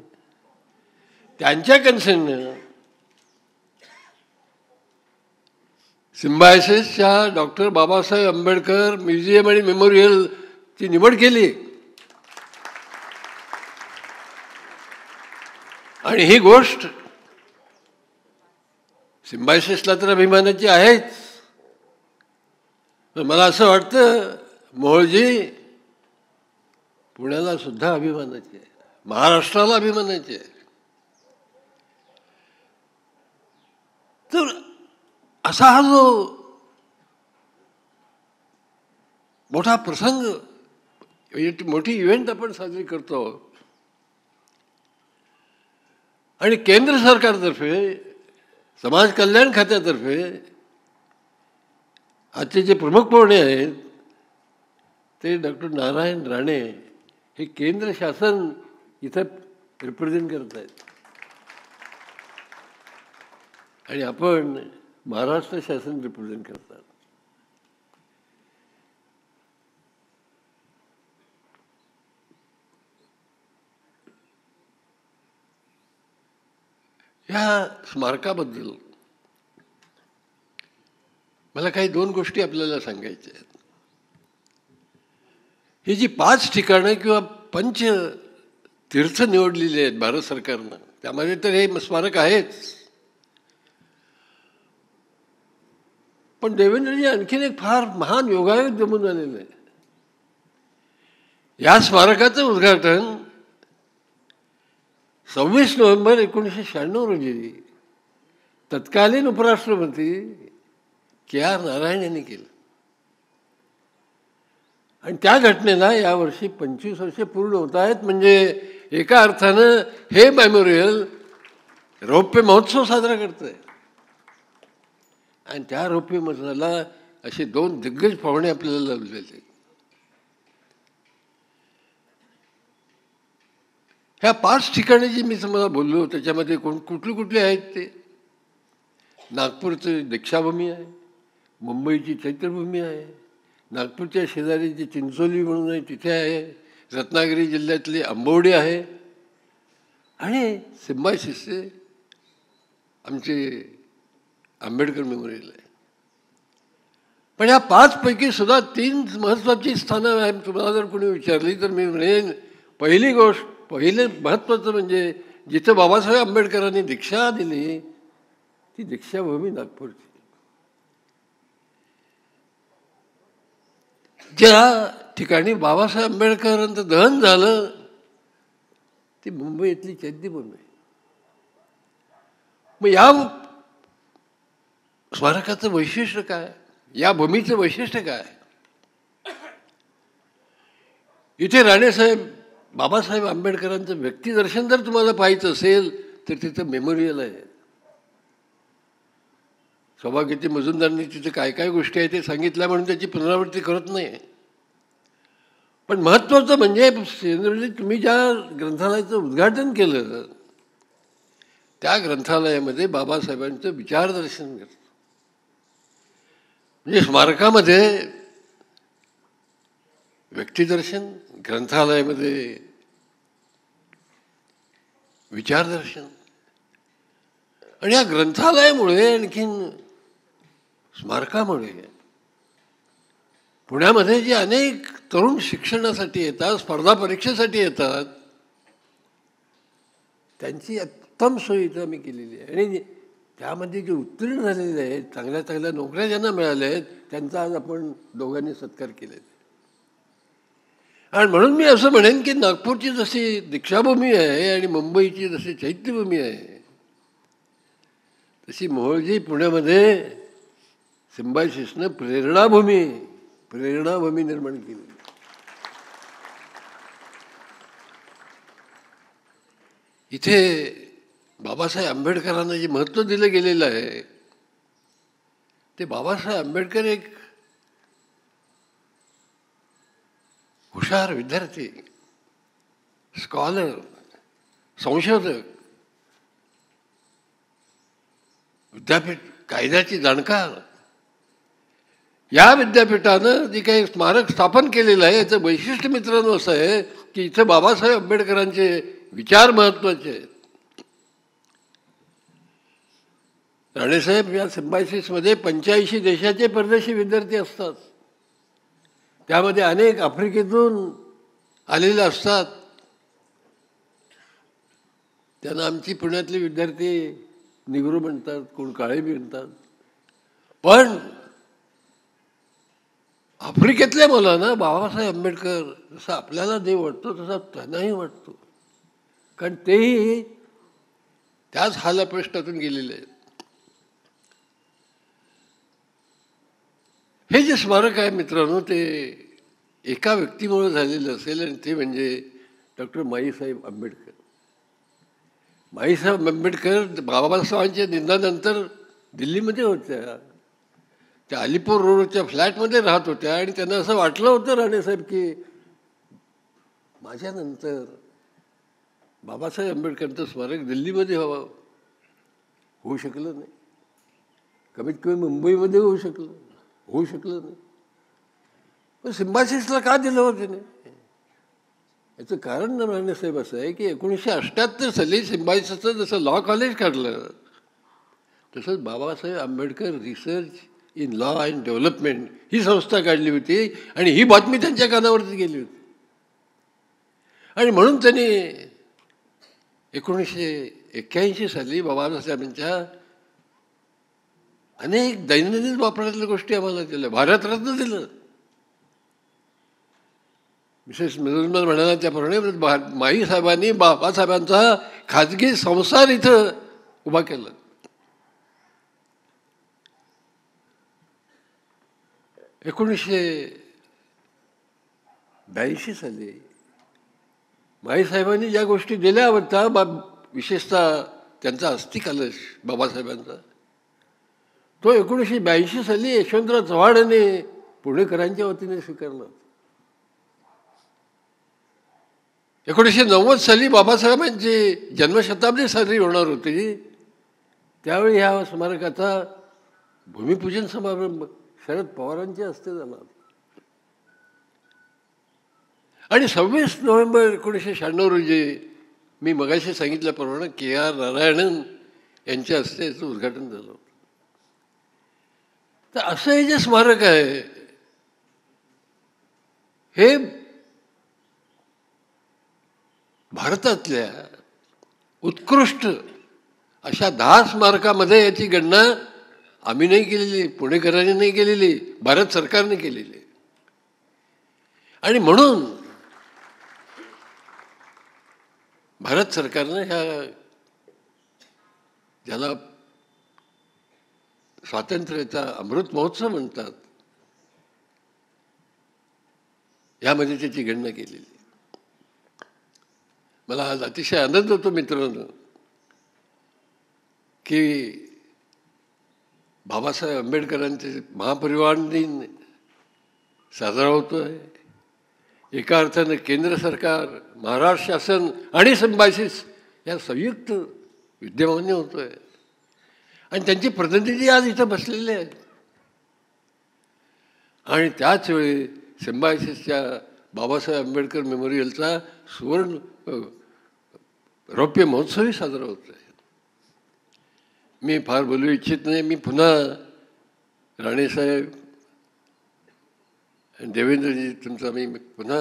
त्यांच्या कन्सर्ननं सिम्बायसिसच्या डॉक्टर बाबासाहेब आंबेडकर म्युझियम आणि मेमोरियलची निवड केली. आणि ही गोष्ट सिम्बायसिसला तर अभिमानाची आहेच, पण मला असं वाटतं मोहोळजी पुण्याला सुद्धा अभिमानाची आहे, महाराष्ट्राला अभिमानाची आहे. तर असा हा जो मोठा प्रसंग, मोठी इव्हेंट आपण साजरी करतो, आणि केंद्र सरकारतर्फे समाज कल्याण खात्यातर्फे आजचे जे प्रमुख पाहुणे आहेत ते डॉक्टर नारायण राणे हे केंद्र शासन इथं रिप्रेझेंट करत आहेत आणि आपण महाराष्ट्र शासन रिप्रेझेंट करतात. ह्या स्मारकाबद्दल मला काही 2 गोष्टी आपल्याला सांगायच्या आहेत. ही जी 5 ठिकाणं किंवा पंच तीर्थ निवडलेली आहेत भारत सरकारनं, त्यामध्ये तर हे स्मारक आहेच, पण देवेंद्रजी आणखीन एक फार महान योगायोग जमून आलेलं आहे. या स्मारकाचं उद्घाटन 26 नोव्हेंबर 1996 रोजी तत्कालीन उपराष्ट्रपती KR नारायण यांनी केलं. आणि त्या घटनेला यावर्षी 25 वर्षे पूर्ण होत आहेत. म्हणजे एका अर्थानं हे मेमोरियल रौप्य महोत्सव साजरा करत आहे. आणि त्या रौप्य महोत्सवाला असे 2 दिग्गज पाहुणे आपल्याला लाभलेले. ह्या 5 ठिकाणी जी मी तुम्हाला बोललो त्याच्यामध्ये कुठली आहेत ते, नागपूरचं दीक्षाभूमी आहे, मुंबईची चैत्यभूमी आहे, नागपूरच्या शेजारी चिंचोली म्हणून आहे तिथे आहे, रत्नागिरी जिल्ह्यातली आंबवडी आहे, आणि सिम्बायसिसचे आमचे आंबेडकर मेमोरियल आहे. पण या 5 पैकी सुद्धा 3 महत्त्वाची स्थानं आहेत. तुम्हाला जर कोणी विचारली तर मी म्हणेन पहिलं महत्त्वाचं म्हणजे जिथं बाबासाहेब आंबेडकरांनी दीक्षा दिली ती दीक्षाभूमी नागपूरची. ज्या ठिकाणी बाबासाहेब आंबेडकरांचं दहन झालं ती मुंबईतली चैत्यभूमी. मग या स्मारकाचं वैशिष्ट्य काय, या भूमीचं वैशिष्ट्य काय? इथे राणेसाहेब बाबासाहेब आंबेडकरांचं व्यक्तिदर्शन जर तुम्हाला पाहायचं असेल तर तिथं मेमोरियल आहे. सौभाग्यवती मजुमदारांनी तिथे काय काय गोष्टी आहेत ते सांगितल्या म्हणून त्याची पुनरावृत्ती करत नाही. पण महत्त्वाचं म्हणजे तुम्ही ज्या ग्रंथालयाचं उद्घाटन केलं त्या ग्रंथालयामध्ये बाबासाहेबांचं विचारदर्शन करतं. म्हणजे स्मारकामध्ये व्यक्तिदर्शन, ग्रंथालयामध्ये विचारदर्शन, आणि या ग्रंथालयामुळे आणखीन स्मारकामुळे पुण्यामध्ये जे अनेक तरुण शिक्षणासाठी येतात, स्पर्धा परीक्षेसाठी येतात, त्यांची उत्तम सोय इथं आम्ही केलेली आहे. आणि त्यामध्ये जे उत्तीर्ण झालेले आहेत, चांगल्या चांगल्या नोकऱ्या ज्यांना मिळाल्या आहेत, त्यांचा आज आपण दोघांनी सत्कार केलेला. आणि म्हणून मी असं म्हणेन की नागपूरची जशी दीक्षाभूमी आहे आणि मुंबईची जशी चैत्यभूमी आहे, तशी मोहोळजी पुण्यामध्ये सिम्बायसिसनं प्रेरणाभूमी निर्माण केली. इथे बाबासाहेब आंबेडकरांना जे महत्त्व दिलं गेलेलं आहे, ते बाबासाहेब आंबेडकर एक हुशार विद्यार्थी, स्कॉलर, संशोधक, विद्यापीठ कायद्याची जाणकार, या विद्यापीठानं जे काही स्मारक स्थापन केलेलं आहे याचं वैशिष्ट्य मित्रांनो असं आहे की इथं बाबासाहेब आंबेडकरांचे विचार महत्त्वाचे आहेत. राणेसाहेब या सिम्बायसिसमध्ये 85 देशाचे परदेशी विद्यार्थी असतात. त्यामध्ये अनेक आफ्रिकेतून आलेले असतात. त्यांना आमची पुण्यातले विद्यार्थी निग्रो म्हणतात, कोण काळे बी म्हणतात. पण आफ्रिकेतल्या मुलांना बाबासाहेब आंबेडकर जसा आपल्याला देव वाटतो तसा त्यांनाही वाटतो, कारण तेही त्याच हालाप्रश्नातून गेलेले आहेत. हे जे स्मारक आहे मित्रांनो, ते एका व्यक्तीमुळे झालेलं असेल, आणि ते म्हणजे डॉक्टर माईसाहेब आंबेडकर. माईसाहेब आंबेडकर बाबासाहेबांच्या निधनानंतर दिल्लीमध्ये होत्या. त्या अलीपूर रोडच्या फ्लॅटमध्ये राहत होत्या, आणि त्यांना असं वाटलं होतं राणेसाहेब की माझ्यानंतर बाबासाहेब आंबेडकरांचं स्मारक दिल्लीमध्ये व्हावं. होऊ शकलं नाही. कमीत कमी मुंबईमध्ये होऊ शकलं नाही. पण सिम्बायसिसला का दिलं होतं त्याने? याचं कारण राणेसाहेब असं आहे की 1978 साली सिम्बायसिसचं जसं लॉ कॉलेज काढलं, तसंच Babasaheb Ambedkar research in law and development ही संस्था काढली होती, आणि ही बातमी त्यांच्या कानावरती गेली होती. आणि म्हणून त्यांनी 1981 साली बाबासाहेबांच्या अनेक दैनंदिन वापरातल्या गोष्टी आम्हाला दिल्या, भारतरत्न दिलं. मिसेस मिझुलमन म्हणाला त्याप्रमाणे माई साहेबांनी बाबासाहेबांचा खाजगी संसार इथं उभा केला. – 1982 साली माईसाहेबांनी ज्या गोष्टी दिल्या होत्या, विशेषतः त्यांचा अस्थि कलश बाबासाहेबांचा, तो 1982 साली यशवंतराव चव्हाण यांनी पुणेकरांच्या वतीने स्वीकारला. 1990 साली बाबासाहेबांची जन्मशताब्दी साजरी होणार होती. त्यावेळी ह्या स्मारकाचा भूमिपूजन समारंभ शरद पवारांच्या हस्ते झाला. आणि 26 नोव्हेंबर 1996 रोजी मी मगाशी सांगितल्याप्रमाणे KR नारायणन यांच्या हस्ते याचं उद्घाटन झालं. तर असं हे जे स्मारक आहे, हे भारतातल्या उत्कृष्ट अशा 10 स्मारकामध्ये याची गणना आम्ही नाही केलेली, पुणेकरांनी नाही केलेली, भारत सरकारने केलेली. आणि म्हणून भारत सरकारनं ह्या ज्याला स्वातंत्र्याचा अमृत महोत्सव म्हणतात, यामध्ये त्याची गणना केलेली. मला आज अतिशय आनंद होतो मित्रांनो की बाबासाहेब आंबेडकरांचे महापरिनिर्वाण दिन साजरा होतो आहे. एका अर्थानं केंद्र सरकार, महाराष्ट्र शासन आणि सिम्बायसिस या संयुक्त विद्यमाने होतो आहे, आणि त्यांचे प्रतिनिधी आज इथं बसलेले आहेत. आणि त्याच वेळी सिम्बायसिसच्या बाबासाहेब आंबेडकर मेमोरियलचा रौप्य महोत्सवही साजरा होत आहे. मी फार बोलू इच्छित नाही. मी पुन्हा राणेसाहेब आणि देवेंद्रजी तुमचा मी पुन्हा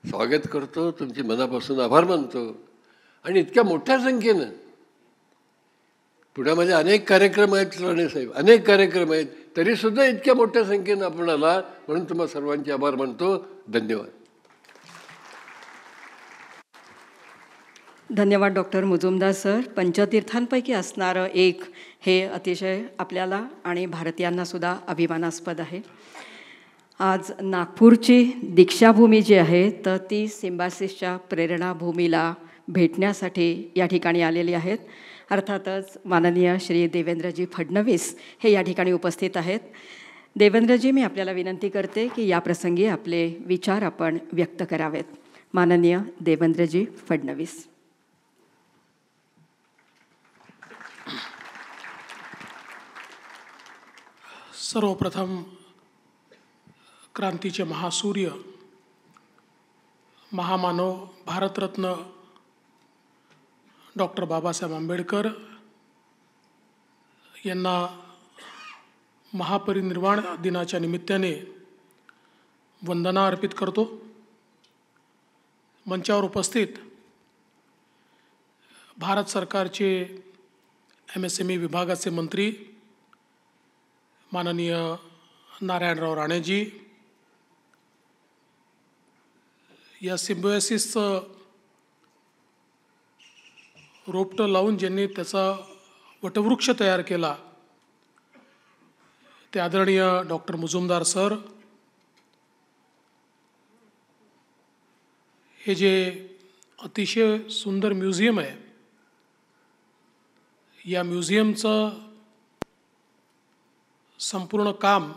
स्वागत करतो, तुमचे मनापासून आभार मानतो. आणि इतक्या मोठ्या संख्येनं पुण्यामध्ये अनेक कार्यक्रम आहेत राणेसाहेब, अनेक कार्यक्रम आहेत, तरीसुद्धा इतक्या मोठ्या संख्येनं आपण आला म्हणून तुम्हाला सर्वांचे आभार मानतो. धन्यवाद. धन्यवाद डॉक्टर मुजुमदार सर. पंचतीर्थांपैकी असणारं एक हे अतिशय आपल्याला आणि भारतीयांनासुद्धा अभिमानास्पद आहे. आज नागपूरची दीक्षाभूमी जी आहे तर ती सिम्बायसिसच्या प्रेरणाभूमीला भेटण्यासाठी या ठिकाणी आलेली आहेत. अर्थातच माननीय श्री देवेंद्रजी फडणवीस हे या ठिकाणी उपस्थित आहेत. देवेंद्रजी, मी आपल्याला विनंती करते की या प्रसंगी आपले विचार आपण व्यक्त करावेत. माननीय देवेंद्रजी फडणवीस. सर्वप्रथम क्रांतीचे महासूर्य, महामानव, भारतरत्न डॉक्टर बाबासाहेब आंबेडकर यांना महापरिनिर्वाण दिनाच्या निमित्ताने वंदना अर्पित करतो. मंचावर उपस्थित भारत सरकारचे MSME विभागाचे मंत्री माननीय नारायणराव राणेजी, या सिम्बायोसिसचं रोपटं लावून ज्यांनी त्याचा वटवृक्ष तयार केला ते आदरणीय डॉक्टर मुजुमदार सर, हे जे अतिशय सुंदर म्युझियम आहे, या म्युझियमचं संपूर्ण काम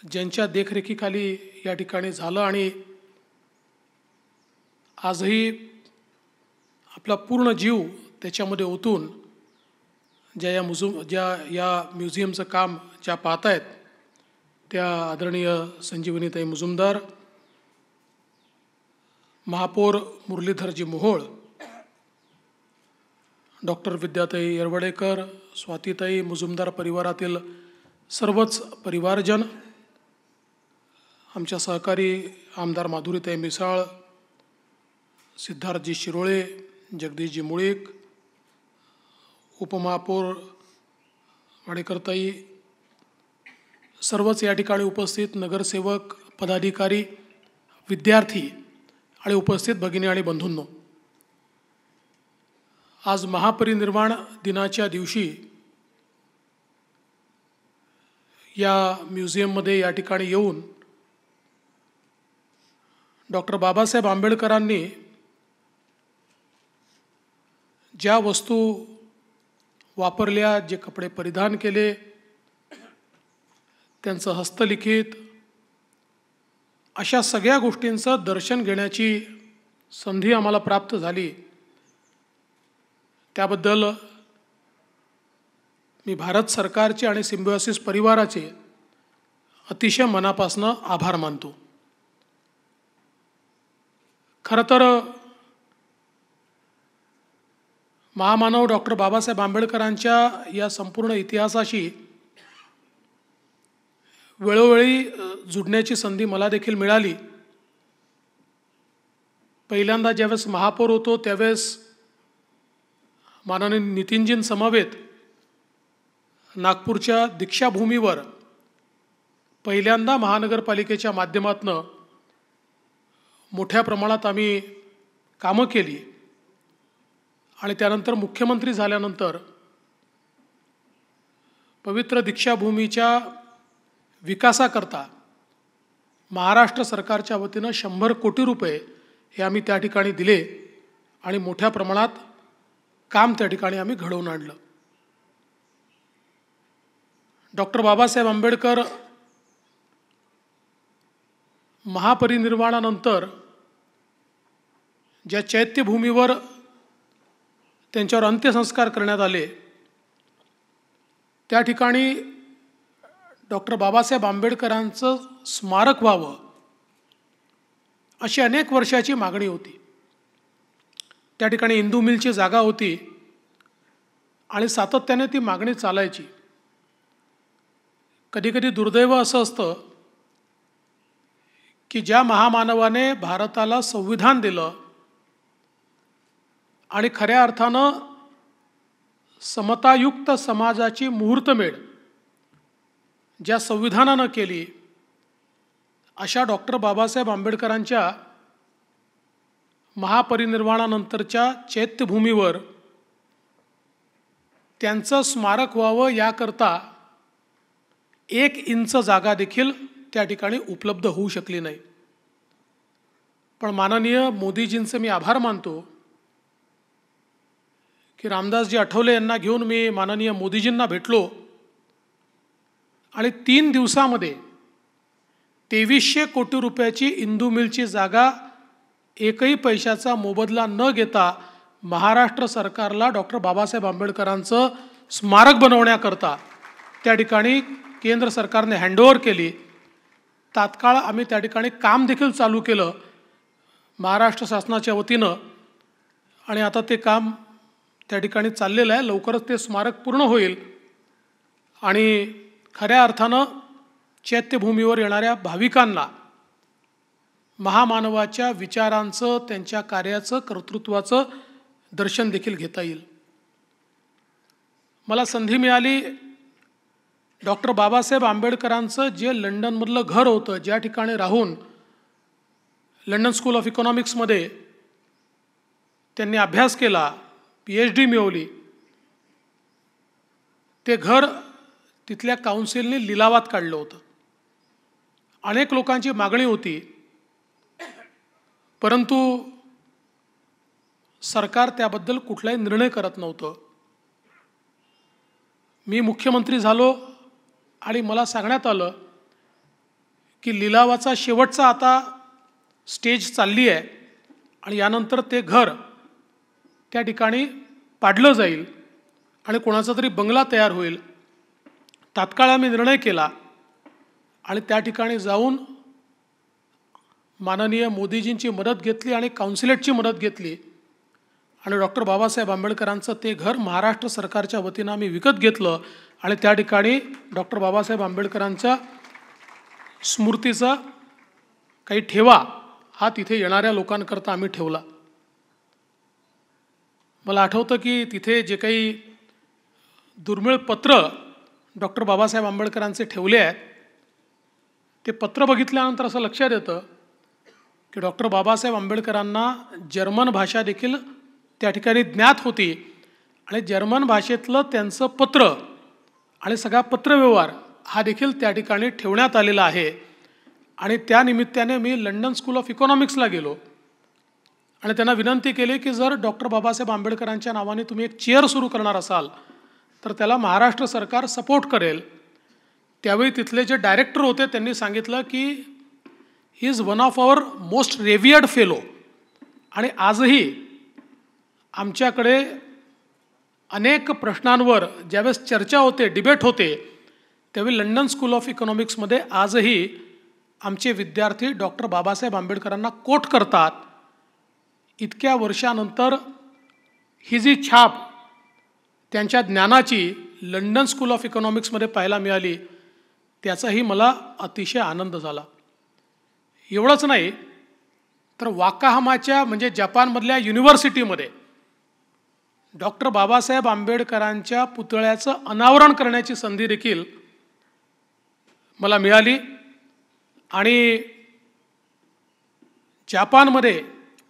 ज्यांच्या देखरेखीखाली या ठिकाणी झालं आणि आजही आपला पूर्ण जीव त्याच्यामध्ये ओतून ज्या या म्युझियमचं काम ज्या पाहत आहेत त्या आदरणीय संजीवनीताई मुजुमदार, महापौर मुरलीधरजी मोहोळ, डॉक्टर विद्याताई येरवडेकर, स्वातीताई, मुजुमदार परिवारातील सर्वच परिवारजन, आमच्या सहकारी आमदार माधुरीताई मिसाळ, सिद्धार्थजी शिरोळे, जगदीशजी मुळीक, उपमहापौर वाडेकरताई, सर्वच या ठिकाणी उपस्थित नगरसेवक, पदाधिकारी, विद्यार्थी आणि उपस्थित भगिनी आणि बंधूंनो, आज महापरिनिर्वाण दिनाच्या दिवशी या म्युझियममध्ये या ठिकाणी येऊन डॉक्टर बाबासाहेब आंबेडकरांनी ज्या वस्तू वापरल्या, जे कपडे परिधान केले, त्यांचं हस्तलिखित अशा सगळ्या गोष्टींचं दर्शन घेण्याची संधी आम्हाला प्राप्त झाली. त्याबद्दल मी भारत सरकारचे आणि सिम्बायोसिस परिवाराचे अतिशय मनापासून आभार मानतो. खरं तर महामानव डॉक्टर बाबासाहेब आंबेडकरांच्या या संपूर्ण इतिहासाशी वेळोवेळी जुडण्याची संधी मला देखील मिळाली. पहिल्यांदा ज्यावेळेस महापौर होतो त्यावेळेस माननीय नितीनजींसमवेत नागपूरच्या दीक्षाभूमीवर पहिल्यांदा महानगरपालिकेच्या माध्यमातून मोठ्या प्रमाणात आम्ही कामं केली आणि त्यानंतर मुख्यमंत्री झाल्यानंतर पवित्र दीक्षाभूमीच्या विकासाकरता महाराष्ट्र सरकारच्या वतीनं 100 कोटी रुपये हे आम्ही त्या ठिकाणी दिले आणि मोठ्या प्रमाणात काम त्या ठिकाणी आम्ही घडवून आणलं. डॉक्टर बाबासाहेब आंबेडकर महापरिनिर्वाणानंतर ज्या चैत्यभूमीवर त्यांच्यावर अंत्यसंस्कार करण्यात आले त्या ठिकाणी डॉक्टर बाबासाहेब आंबेडकरांचं स्मारक व्हावं अशी अनेक वर्षाची मागणी होती. त्या ठिकाणी इंदू मिलची जागा होती आणि सातत्याने ती मागणी चालायची. कधीकधी दुर्दैव असं असतं की ज्या महामानवाने भारताला संविधान दिलं आणि खऱ्या अर्थानं समतायुक्त समाजाची मुहूर्तमेढ ज्या संविधानानं केली, अशा डॉक्टर बाबासाहेब आंबेडकरांच्या महापरिनिर्वाणानंतरच्या चैत्यभूमीवर त्यांचं स्मारक व्हावं याकरता 1 इंच जागा देखील त्या ठिकाणी उपलब्ध होऊ शकली नाही. पण माननीय मोदीजींचे मी आभार मानतो की रामदासजी आठवले यांना घेऊन मी माननीय मोदीजींना भेटलो आणि 3 दिवसामध्ये 2300 कोटी रुपयाची इंदू मिलची जागा एकही पैशाचा मोबदला न घेता महाराष्ट्र सरकारला डॉक्टर बाबासाहेब आंबेडकरांचं स्मारक बनवण्याकरता त्या ठिकाणी केंद्र सरकारने हँडओव्हर केली. तात्काळ आम्ही त्या ठिकाणी काम देखील चालू केलं महाराष्ट्र शासनाच्या वतीनं आणि आता ते काम त्या ठिकाणी चाललेलं आहे. लवकरच ते स्मारक पूर्ण होईल आणि खऱ्या अर्थानं चैत्यभूमीवर येणाऱ्या भाविकांना महामानवाच्या विचारांचं, त्यांच्या कार्याचं, कर्तृत्वाचं दर्शन देखील घेता येईल. मला संधी मिळाली डॉक्टर बाबासाहेब आंबेडकरांचं जे लंडनमधलं घर होतं, ज्या ठिकाणी राहून लंडन स्कूल ऑफ इकॉनॉमिक्समध्ये त्यांनी अभ्यास केला, PhD मिळवली, ते घर तिथल्या काउन्सिलने लिलावात काढलं होतं. अनेक लोकांची मागणी होती, परंतु सरकार त्याबद्दल कुठलाही निर्णय करत नव्हतं. मी मुख्यमंत्री झालो आणि मला सांगण्यात आलं की लिलावाचा शेवटचा आता स्टेज चालली आहे आणि यानंतर ते घर त्या ठिकाणी पाडलं जाईल आणि कोणाचा तरी बंगला तयार होईल. तात्काळ आम्ही निर्णय केला आणि त्या ठिकाणी जाऊन माननीय मोदीजींची मदत घेतली आणि काउन्सिलेटची मदत घेतली आणि डॉक्टर बाबासाहेब आंबेडकरांचं ते घर महाराष्ट्र सरकारच्या वतीनं आम्ही विकत घेतलं आणि त्या ठिकाणी डॉक्टर बाबासाहेब आंबेडकरांच्या स्मृतीचा काही ठेवा हा तिथे येणाऱ्या लोकांकरता आम्ही ठेवला. मला आठवतं की तिथे जे काही दुर्मिळ पत्र डॉक्टर बाबासाहेब आंबेडकरांचे ठेवले आहेत, ते पत्र बघितल्यानंतर असं लक्षात येतं की डॉक्टर बाबासाहेब आंबेडकरांना जर्मन भाषा देखील त्या ठिकाणी ज्ञात होती आणि जर्मन भाषेतलं त्यांचं पत्र आणि सगळा पत्रव्यवहार हा देखील त्या ठिकाणी ठेवण्यात आलेला आहे. आणि त्या निमित्ताने मी लंडन स्कूल ऑफ इकॉनॉमिक्सला गेलो आणि त्यांना विनंती केली की जर डॉक्टर बाबासाहेब आंबेडकरांच्या नावाने तुम्ही एक चेअर सुरू करणार असाल तर त्याला महाराष्ट्र सरकार सपोर्ट करेल. त्यावेळी तिथले जे डायरेक्टर होते त्यांनी सांगितलं की he is one of our most revered fellow. आणि आजही आमच्याकडे अनेक प्रश्नांवर ज्यावेळेस चर्चा होते, डिबेट होते, त्यावेळी लंडन स्कूल ऑफ इकॉनॉमिक्समध्ये आजही आमचे विद्यार्थी डॉक्टर बाबासाहेब आंबेडकरांना कोट करतात. इतक्या वर्षानंतर ही जी छाप त्यांच्या ज्ञानाची लंडन स्कूल ऑफ इकॉनॉमिक्समध्ये पाहायला मिळाली, त्याचाही मला अतिशय आनंद झाला. एवढंच नाही तर वाकाहामाच्या म्हणजे जपानमधल्या युनिव्हर्सिटीमध्ये डॉक्टर बाबासाहेब आंबेडकरांच्या पुतळ्याचं अनावरण करण्याची संधी देखील मला मिळाली. आणि जपानमध्ये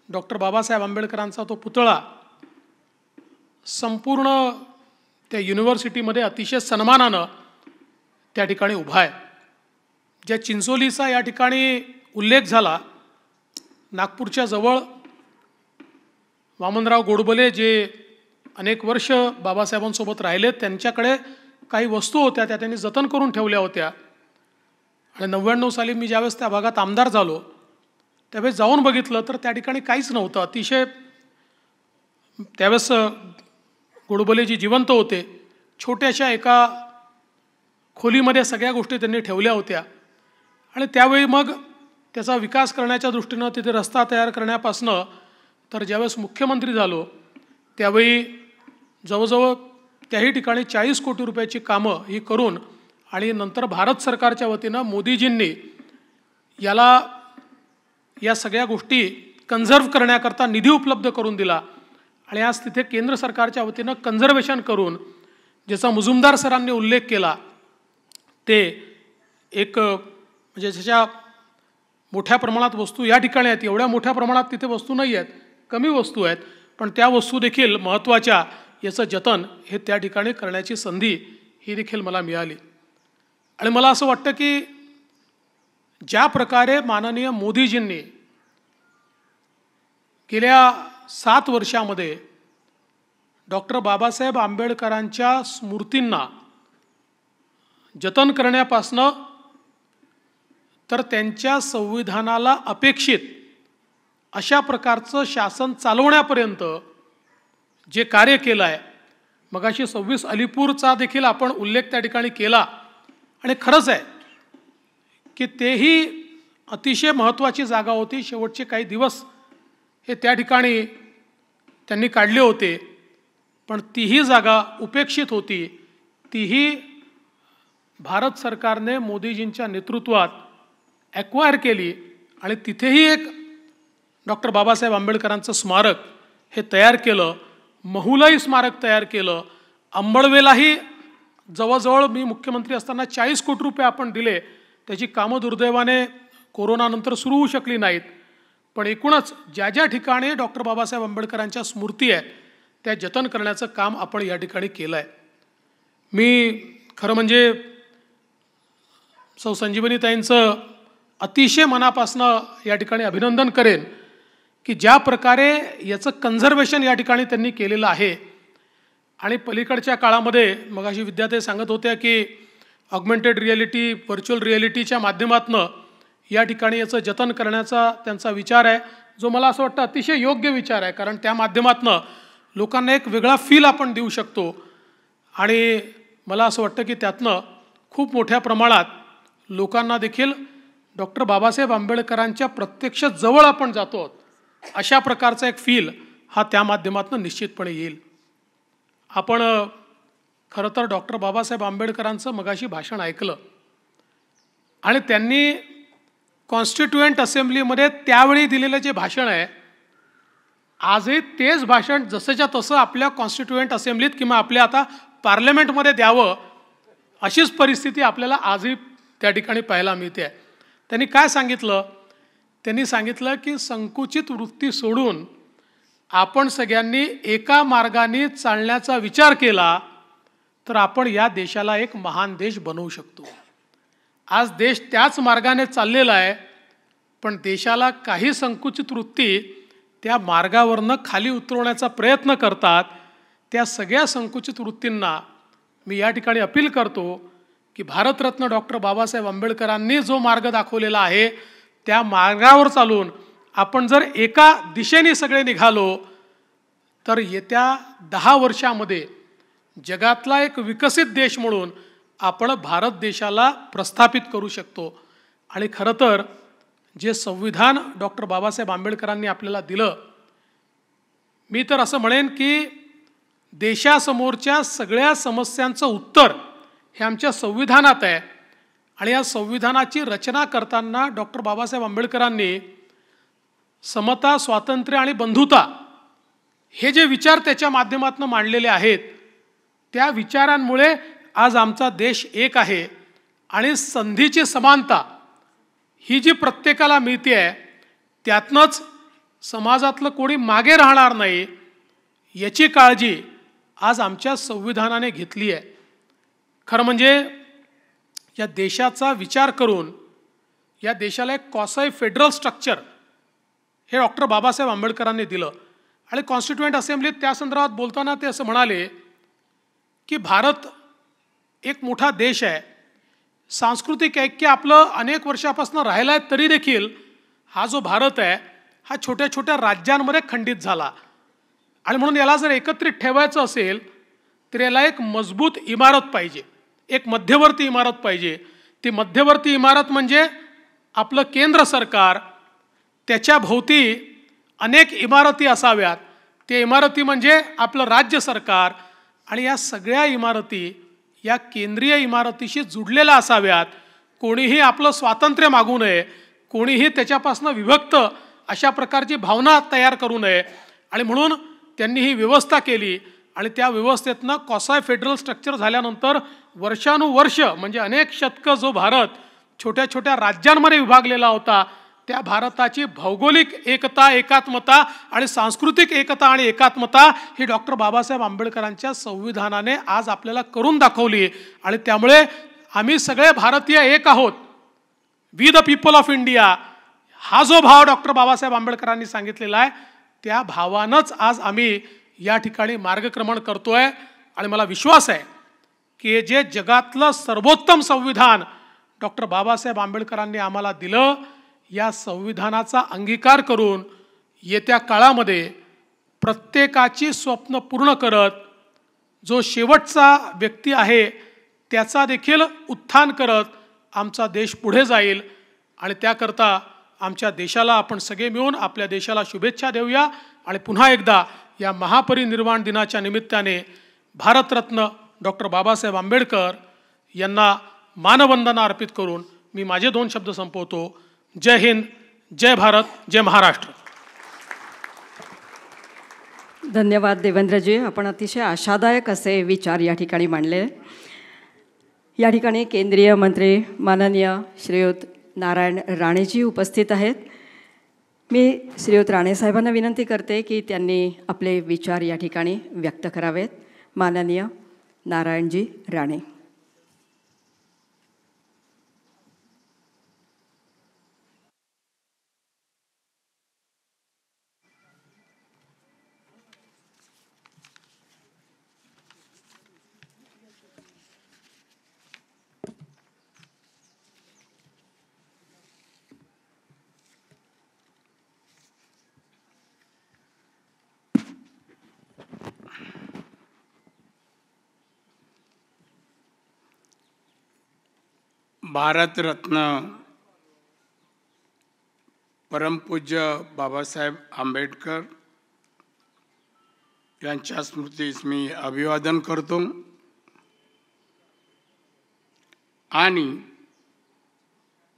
डॉक्टर बाबासाहेब आंबेडकरांचा तो पुतळा संपूर्ण त्या युनिव्हर्सिटीमध्ये अतिशय सन्मानानं त्या ठिकाणी उभा आहे. ज्या चिंचोलीचा या ठिकाणी उल्लेख झाला, नागपूरच्या जवळ वामनराव गोडबोले जे अनेक वर्ष बाबासाहेबांसोबत राहिले, त्यांच्याकडे काही वस्तू होत्या त्या त्यांनी जतन करून ठेवल्या होत्या. आणि 99 साली मी ज्यावेळेस त्या भागात आमदार झालो त्यावेळेस जाऊन बघितलं तर त्या ठिकाणी काहीच नव्हतं. अतिशय त्यावेळेस गोडबोलेजी जिवंत होते. छोट्याशा एका खोलीमध्ये सगळ्या गोष्टी त्यांनी ठेवल्या होत्या. आणि त्यावेळी मग त्याचा विकास करण्याच्या दृष्टीनं तिथे रस्ता तयार करण्यापासनं तर ज्यावेळेस मुख्यमंत्री झालो त्यावेळी जवळजवळ त्याही ठिकाणी 40 कोटी रुपयाची कामं ही करून आणि नंतर भारत सरकारच्या वतीनं मोदीजींनी या सगळ्या गोष्टी कन्झर्व करण्याकरता निधी उपलब्ध करून दिला. आणि आज तिथे केंद्र सरकारच्या वतीनं कन्झर्वेशन करून ज्याचा मुजुमदार सरांनी उल्लेख केला ते एक म्हणजे ज्याच्या मोठ्या प्रमाणात वस्तू या ठिकाणी आहेत, एवढ्या मोठ्या प्रमाणात तिथे वस्तू नाही आहेत, कमी वस्तू आहेत, पण त्या वस्तू देखील महत्त्वाच्या याचं जतन हे त्या ठिकाणी करण्याची संधी ही देखील मला मिळाली. आणि मला असं वाटतं की ज्या प्रकारे माननीय मोदीजींनी गेल्या 7 वर्षामध्ये डॉक्टर बाबासाहेब आंबेडकरांच्या स्मृतींना जतन करण्यापासनं तर त्यांच्या संविधानाला अपेक्षित अशा प्रकारचं शासन चालवण्यापर्यंत जे कार्य केलं आहे, मगाशी 26 अलीपूरचा देखील आपण उल्लेख त्या ठिकाणी केला आणि खरंच आहे की तेही अतिशय महत्त्वाची जागा होती. शेवटचे काही दिवस हे त्या ठिकाणी त्यांनी काढले होते, पण तीही जागा उपेक्षित होती. तीही भारत सरकारने मोदीजींच्या नेतृत्वात ॲक्वायर केली आणि तिथेही एक डॉक्टर बाबासाहेब आंबेडकरांचं स्मारक हे तयार केलं. महूलाही स्मारक तयार केलं. अंबळवेलाही जवळजवळ मी मुख्यमंत्री असताना 40 कोटी रुपये आपण दिले. त्याची कामं दुर्दैवाने कोरोनानंतर सुरू होऊ शकली नाहीत, पण एकूणच ज्या ज्या ठिकाणी डॉक्टर बाबासाहेब आंबेडकरांच्या स्मृती आहेत त्या जतन करण्याचं काम आपण या ठिकाणी केलं आहे. मी खरं म्हणजे सौ संजीवनीताईंचं अतिशय मनापासनं या ठिकाणी अभिनंदन करेन की ज्या प्रकारे याचं कन्झर्वेशन या ठिकाणी त्यांनी केलेलं आहे. आणि पलीकडच्या काळामध्ये मगाशी विद्यार्थी सांगत होत्या की ऑगमेंटेड रिॲलिटी, व्हर्च्युअल रिॲलिटीच्या माध्यमातून या ठिकाणी याचं जतन करण्याचा त्यांचा विचार आहे, जो मला असं वाटतं अतिशय योग्य विचार आहे. कारण त्या माध्यमातून लोकांना एक वेगळा फील आपण देऊ शकतो आणि मला असं वाटतं की त्यातनं खूप मोठ्या प्रमाणात लोकांना देखील डॉक्टर बाबासाहेब आंबेडकरांच्या प्रत्यक्ष जवळ आपण जातो अशा प्रकारचा एक फील हा त्या माध्यमातून निश्चितपणे येईल. आपण खरं तर डॉक्टर बाबासाहेब आंबेडकरांचं मगाशी भाषण ऐकलं आणि त्यांनी कॉन्स्टिट्युएंट असेंब्लीमध्ये त्यावेळी दिलेलं जे भाषण आहे, आजही तेच भाषण जसंच्या तसं आपल्या कॉन्स्टिट्युएंट असेंब्लीत किंवा आपल्या आता पार्लमेंटमध्ये द्यावं अशीच परिस्थिती आपल्याला आजही त्या ठिकाणी पाहायला मिळते. त्यांनी काय सांगितलं? त्यांनी सांगितलं की संकुचित वृत्ती सोडून आपण सगळ्यांनी एका मार्गाने चालण्याचा विचार केला तर आपण या देशाला एक महान देश बनवू शकतो. आज देश त्याच मार्गाने चाललेला आहे, पण देशाला काही संकुचित वृत्ती त्या मार्गावरनं खाली उतरवण्याचा प्रयत्न करतात. त्या सगळ्या संकुचित वृत्तींना मी या ठिकाणी अपील करतो की भारतरत्न डॉक्टर बाबासाहेब आंबेडकरांनी जो मार्ग दाखवलेला आहे त्या मार्गावर चालून आपण जर एका दिशेने सगळे निघालो तर येत्या 10 वर्षामध्ये जगातला एक विकसित देश म्हणून आपण भारत देशाला प्रस्थापित करू शकतो. आणि खरं तर जे संविधान डॉक्टर बाबासाहेब आंबेडकरांनी आपल्याला दिलं, मी तर असं म्हणेन की देशासमोरच्या सगळ्या समस्यांचं उत्तर हे आमच्या संविधानात आहे. आणि या संविधानाची रचना करताना डॉक्टर बाबासाहेब आंबेडकरांनी समता, स्वातंत्र्य आणि बंधुता हे जे विचार त्याच्या माध्यमातून मांडलेले आहेत, त्या विचारांमुळे आज आमचा देश एक आहे. आणि संधीची समानता ही जी प्रत्येकाला मिळते आहे त्यातनंच समाजातलं कोणी मागे राहणार नाही याची काळजी आज आमच्या संविधानाने घेतली आहे. खरं म्हणजे या देशाचा विचार करून या देशाला एक कॉसाई फेडरल स्ट्रक्चर हे डॉक्टर बाबासाहेब आंबेडकरांनी दिलं. आणि कॉन्स्टिट्युएंट असेंब्लीत त्या संदर्भात बोलताना ते असं म्हणाले की भारत एक मोठा देश आहे, सांस्कृतिक ऐक्य आपलं अनेक वर्षापासून राहिलं आहे, तरी देखील हा जो भारत आहे हा छोट्या छोट्या राज्यांमध्ये खंडित झाला. आणि म्हणून याला जर एकत्रित ठेवायचं असेल तर याला एक मजबूत इमारत पाहिजे, एक मध्यवर्ती इमारत पाहिजे. ती मध्यवर्ती इमारत म्हणजे आपलं केंद्र सरकार, त्याच्या भोवती अनेक इमारती असाव्यात. त्या इमारती म्हणजे आपलं राज्य सरकार, आणि या सगळ्या इमारती या केंद्रीय इमारतीशी जुडलेल्या असाव्यात. कोणीही आपलं स्वातंत्र्य मागू नये, कोणीही त्याच्यापासून विभक्त अशा प्रकारची भावना तयार करू नये. आणि म्हणून त्यांनी ही व्यवस्था केली. आणि त्या व्यवस्थेतनं कॉसाय फेडरल स्ट्रक्चर झाल्यानंतर वर्षानुवर्ष म्हणजे अनेक शतकं जो भारत छोट्या छोट्या राज्यांमध्ये विभागलेला होता, त्या भारताची भौगोलिक एकता, एकात्मता आणि सांस्कृतिक एकता आणि एकात्मता ही डॉक्टर बाबासाहेब आंबेडकरांच्या संविधानाने आज आपल्याला करून दाखवली. आणि त्यामुळे आम्ही सगळे भारतीय एक आहोत. We the people of India, हा जो भाव डॉक्टर बाबासाहेब आंबेडकरांनी सांगितलेला आहे, त्या भावानंच आज आम्ही या ठिकाणी मार्गक्रमण करतोय. आणि मला विश्वास आहे की जे जगातलं सर्वोत्तम संविधान डॉक्टर बाबासाहेब आंबेडकरांनी आम्हाला दिलं, या संविधानाचा अंगीकार करून येत्या काळामध्ये प्रत्येकाची स्वप्न पूर्ण करत जो शेवटचा व्यक्ती आहे त्याचा देखील उत्थान करत आमचा देश पुढे जाईल. आणि त्याकरता आमच्या देशाला आपण सगळे मिळून आपल्या देशाला शुभेच्छा देऊया. आणि पुन्हा एकदा या महापरिनिर्वाण दिनाच्या निमित्ताने भारतरत्न डॉक्टर बाबासाहेब आंबेडकर यांना मानवंदना अर्पित करून मी माझे 2 शब्द संपवतो. जय हिंद, जय भारत, जय महाराष्ट्र. धन्यवाद देवेंद्रजी. आपण अतिशय आशादायक असे विचार या ठिकाणी मांडले. या ठिकाणी केंद्रीय मंत्री माननीय श्रीयुत नारायण राणेजी उपस्थित आहेत. मी श्रीयुत राणे साहेबांना विनंती करते की त्यांनी आपले विचार या ठिकाणी व्यक्त करावेत. माननीय नारायणजी राणे. भारतरत्न परमपूज्य बाबासाहेब आंबेडकर यांच्या स्मृतीस मी अभिवादन करतो. आणि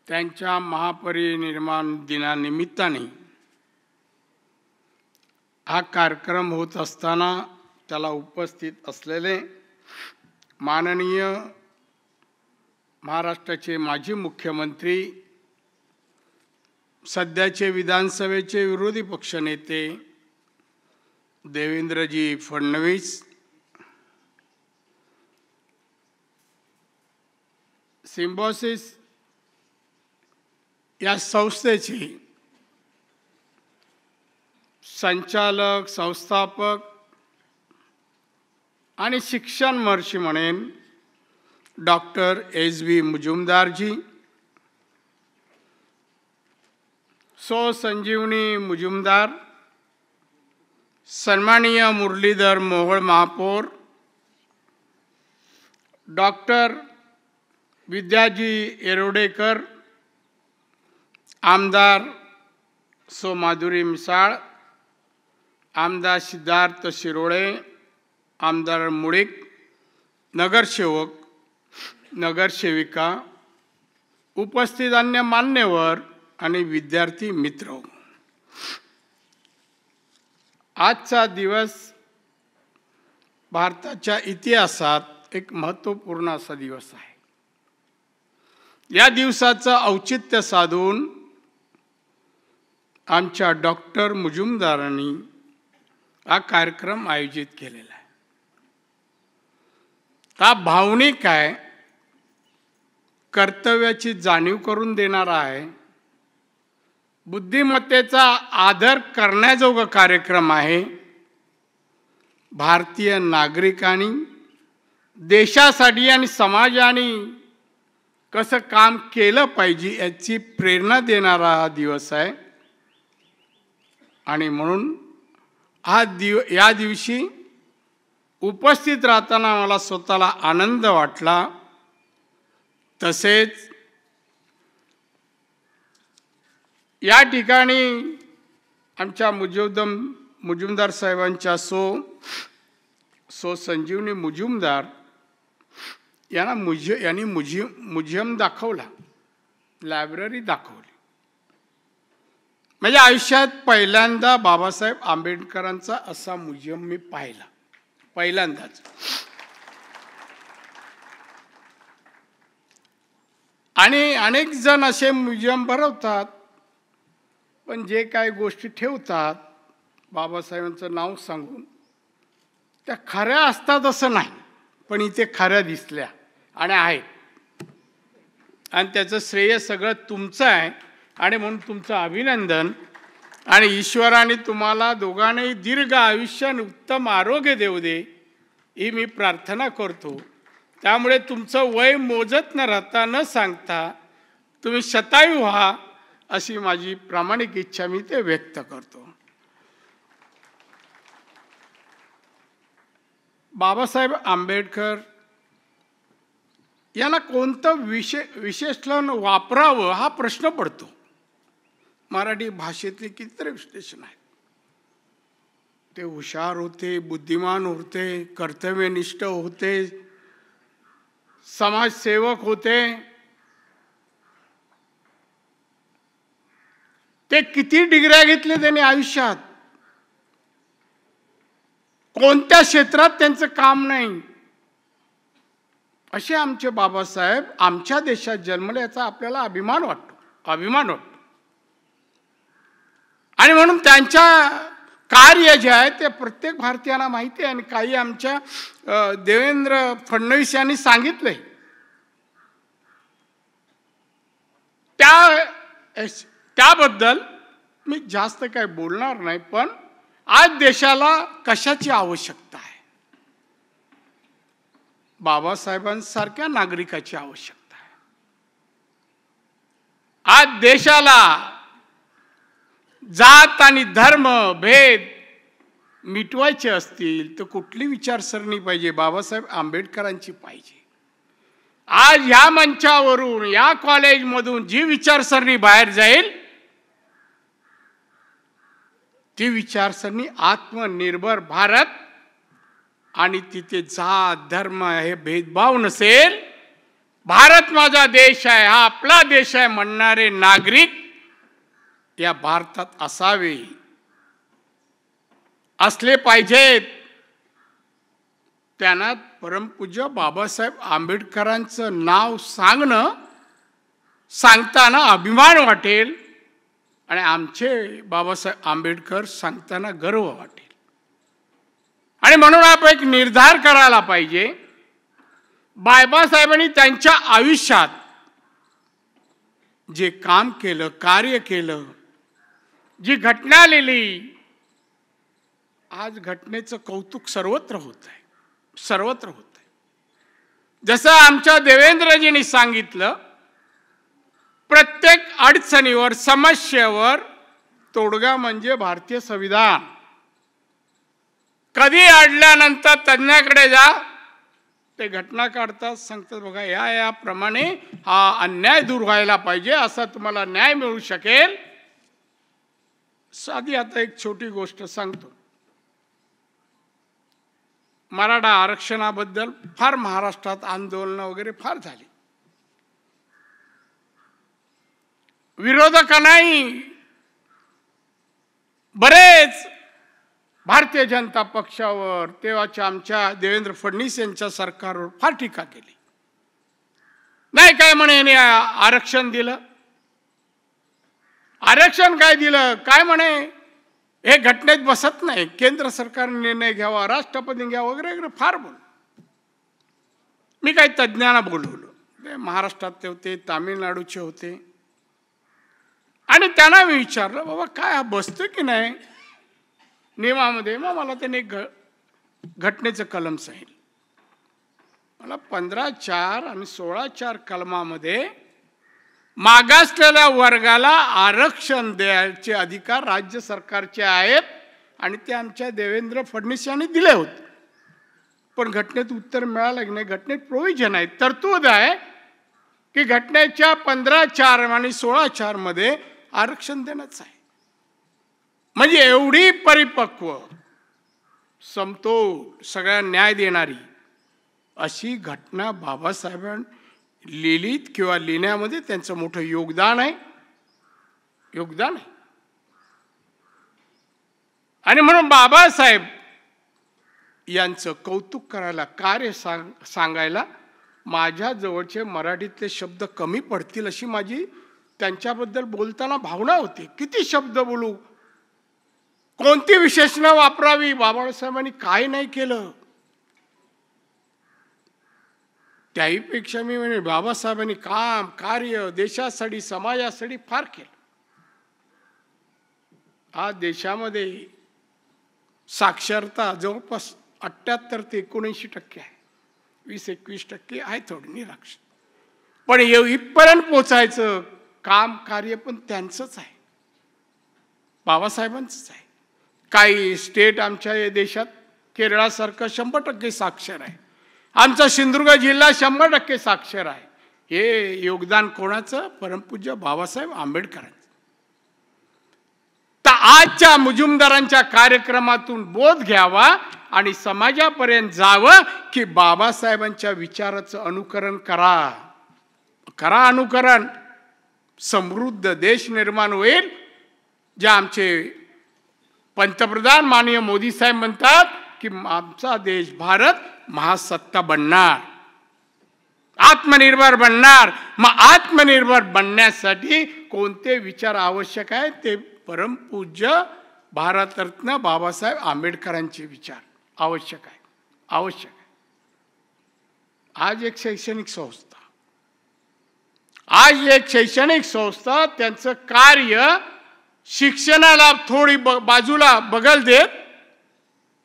त्यांच्या महापरिनिर्वाण दिनानिमित्ताने हा कार्यक्रम होत असताना त्याला उपस्थित असलेले माननीय महाराष्ट्राचे माजी मुख्यमंत्री, सध्याचे विधानसभेचे विरोधी पक्षनेते देवेंद्रजी फडणवीस, सिम्बॉसिस या संस्थेचे संचालक, संस्थापक आणि शिक्षण महर्षी म्हणेन डॉक्टर एस.व्ही. मुजुमदारजी, सौ संजीवनी मुजुमदार, सन्माननीय मुरलीधर मोहोळ महापौर, डॉक्टर विद्याजी येरोडेकर, आमदार सौ माधुरी मिसाळ, आमदार सिद्धार्थ शिरोळे, आमदार मुळीक, नगरसेवक, नगरसेविका, उपस्थित अन्य मान्यवर आणि विद्यार्थी मित्र, आजचा दिवस भारताच्या इतिहासात एक महत्त्वपूर्ण असा दिवस आहे. या दिवसाचं औचित्य साधून आमच्या डॉक्टर मुजुमदारांनी हा कार्यक्रम आयोजित केलेला आहे. हा भावनिक आहे, कर्तव्याची जाणीव करून देणारा आहे, बुद्धिमत्तेचा आदर करण्याजोगा कार्यक्रम आहे. भारतीय नागरिकांनी देशासाठी आणि समाजाने कसं काम केलं पाहिजे याची प्रेरणा देणारा हा दिवस आहे. आणि म्हणून या दिवशी उपस्थित राहताना मला स्वतःला आनंद वाटला. तसेच या ठिकाणी आमच्या मुजुमदार साहेबांच्या सो संजीवनी मुजुमदार यांना म्युझियम दाखवला, लायब्ररी दाखवली. म्हणजे आयुष्यात पहिल्यांदा बाबासाहेब आंबेडकरांचा असा म्युझियम मी पाहिला, पहिल्यांदाच. आणि अनेक जण असे म्युझियम भरवतात, पण जे काही गोष्टी ठेवतात बाबासाहेबांचं नाव सांगून त्या खऱ्या असतात असं नाही, पण इथे खऱ्या दिसल्या आणि आहेत. आणि त्याचं श्रेय सगळं तुमचं आहे. आणि म्हणून तुमचं अभिनंदन. आणि ईश्वराने तुम्हाला दोघांनाही दीर्घ आयुष्य आणि उत्तम आरोग्य देऊ दे ही मी प्रार्थना करतो. त्यामुळे तुमचं वय मोजत न राहता न सांगता तुम्ही शतायू व्हा अशी माझी प्रामाणिक इच्छा मी ते व्यक्त करतो. बाबासाहेब आंबेडकर यांना कोणतं विशेषण वापरावं हा प्रश्न पडतो. मराठी भाषेतले कितीतरी विश्लेषण आहेत. ते हुशार होते, बुद्धिमान होते, कर्तव्यनिष्ठ होते, समाजसेवक होते. ते किती डिग्र्या घेतले त्यांनी आयुष्यात, कोणत्या क्षेत्रात त्यांचं काम नाही. असे आमचे बाबासाहेब आमच्या देशात जन्मले याचा आपल्याला अभिमान वाटतो. आणि म्हणून त्यांच्या कार्य जे आहे ते प्रत्येक भारतीयांना माहिती आहे. आणि काही आमच्या देवेंद्र फडणवीस यांनी सांगितलंय. त्याबद्दल मी जास्त काही बोलणार नाही. पण आज देशाला कशाची आवश्यकता आहे? बाबासाहेबांसारख्या नागरिकाची आवश्यकता आहे. आज देशाला जात आणि धर्म भेद मिटवायचे असतील तर कुठली विचारसरणी पाहिजे? बाबासाहेब आंबेडकरांची पाहिजे. आज ह्या मंचावरून, या कॉलेजमधून जी विचारसरणी बाहेर जाईल ती विचारसरणी आत्मनिर्भर भारत, आणि तिथे जात धर्म हे भेदभाव नसेल, भारत माझा देश आहे, हा आपला देश आहे म्हणणारे नागरिक या भारतात असले पाहिजेत. त्यांना परमपूज्य बाबासाहेब आंबेडकरांचं नाव सांगताना अभिमान वाटेल. आणि आमचे बाबासाहेब आंबेडकर सांगताना गर्व वाटेल. आणि म्हणून आपण एक निर्धार करायला पाहिजे. बाबासाहेबांनी त्यांच्या आयुष्यात जे काम केलं, कार्य केलं, जी घटना लिहिली, आज घटनेचं कौतुक सर्वत्र होत आहे. जसं आमच्या देवेंद्रजींनी सांगितलं, प्रत्येक अडचणीवर, समस्येवर तोडगा म्हणजे भारतीय संविधान. कधी अडल्यानंतर तज्ञाकडे जा, ते घटना काढतात, सांगतात बघा याप्रमाणे हा अन्याय दूर व्हायला पाहिजे, असा तुम्हाला न्याय मिळू शकेल. साधी आता एक छोटी गोष्ट सांगतो. मराठा आरक्षणाबद्दल फार महाराष्ट्रात आंदोलन वगैरे फार झाली. विरोधकांनाही बरेच भारतीय जनता पक्षावर, तेव्हाच्या आमच्या देवेंद्र फडणवीस यांच्या सरकारवर फार टीका केली. नाही काय म्हणे याने आरक्षण दिलं, आरक्षण काय दिलं, काय म्हणे हे घटनेत बसत नाही, केंद्र सरकारने निर्णय घ्यावा, राष्ट्रपती घ्यावा वगैरे वगैरे फार बोल. मी काही तज्ज्ञांना बोलवलं, महाराष्ट्रातले होते, तामिळनाडूचे होते. आणि त्यांना मी विचारलं, बाबा काय हा बसतो की नाही नियमामध्ये? मग मला त्याने घटनेचं कलम सांगितलं. मला 15(4) आणि 16(4) कलमामध्ये मागासलेल्या वर्गाला आरक्षण द्यायचे अधिकार राज्य सरकारचे आहेत आणि ते आमच्या देवेंद्र फडणवीस यांनी दिले होते. पण घटनेत उत्तर मिळालं की नाही, घटनेत प्रोव्हिजन आहे, तरतूद आहे की घटनेच्या 15(4) आणि 16(4) मध्ये आरक्षण देणंच आहे. म्हणजे एवढी परिपक्व, समतोल, सगळ्या न्याय देणारी अशी घटना बाबासाहेबांनी लिहिलीत किंवा लिहिण्यामध्ये त्यांचं मोठं योगदान आहे. आणि म्हणून बाबासाहेब यांचं कौतुक करायला, कार्य सांगायला माझ्या जवळचे मराठीतले शब्द कमी पडतील अशी माझी त्यांच्याबद्दल बोलताना भावना होती. किती शब्द बोलू, कोणती विशेषणं वापरावी, बाबासाहेबांनी काय नाही केलं. त्याहीपेक्षा मी म्हणजे बाबासाहेबांनी काम, कार्य देशासाठी, समाजासाठी फार केलं. आज देशामध्ये साक्षरता जवळपास 78 ते 79% आहे. 20-21% आहे थोडी निरक्षर. पण इथपर्यंत पोचायचं काम, कार्य पण त्यांचंच आहे, बाबासाहेबांचंच आहे. काही स्टेट आमच्या या देशात केरळासारखं 100% साक्षर आहे. आमचा सिंधुदुर्ग जिल्हा 100% साक्षर आहे. हे योगदान कोणाचं? परमपूज्य बाबासाहेब आंबेडकरांचं. तर आजच्या मुजुमदारांच्या कार्यक्रमातून बोध घ्यावा आणि समाजापर्यंत जावं की बाबासाहेबांच्या विचाराचं अनुकरण करा अनुकरण. समृद्ध देश निर्माण होईल. जे आमचे पंतप्रधान माननीय मोदी साहेब म्हणतात की आमचा देश भारत महासत्ता बनणार, आत्मनिर्भर बनणार. मग आत्मनिर्भर बनण्यासाठी कोणते विचार आवश्यक आहेत? ते परमपूज्य भारतरत्न बाबासाहेब आंबेडकरांचे विचार आवश्यक आहे. आज एक शैक्षणिक संस्था त्यांचं कार्य शिक्षणाला थोडी बाजूला बगल देत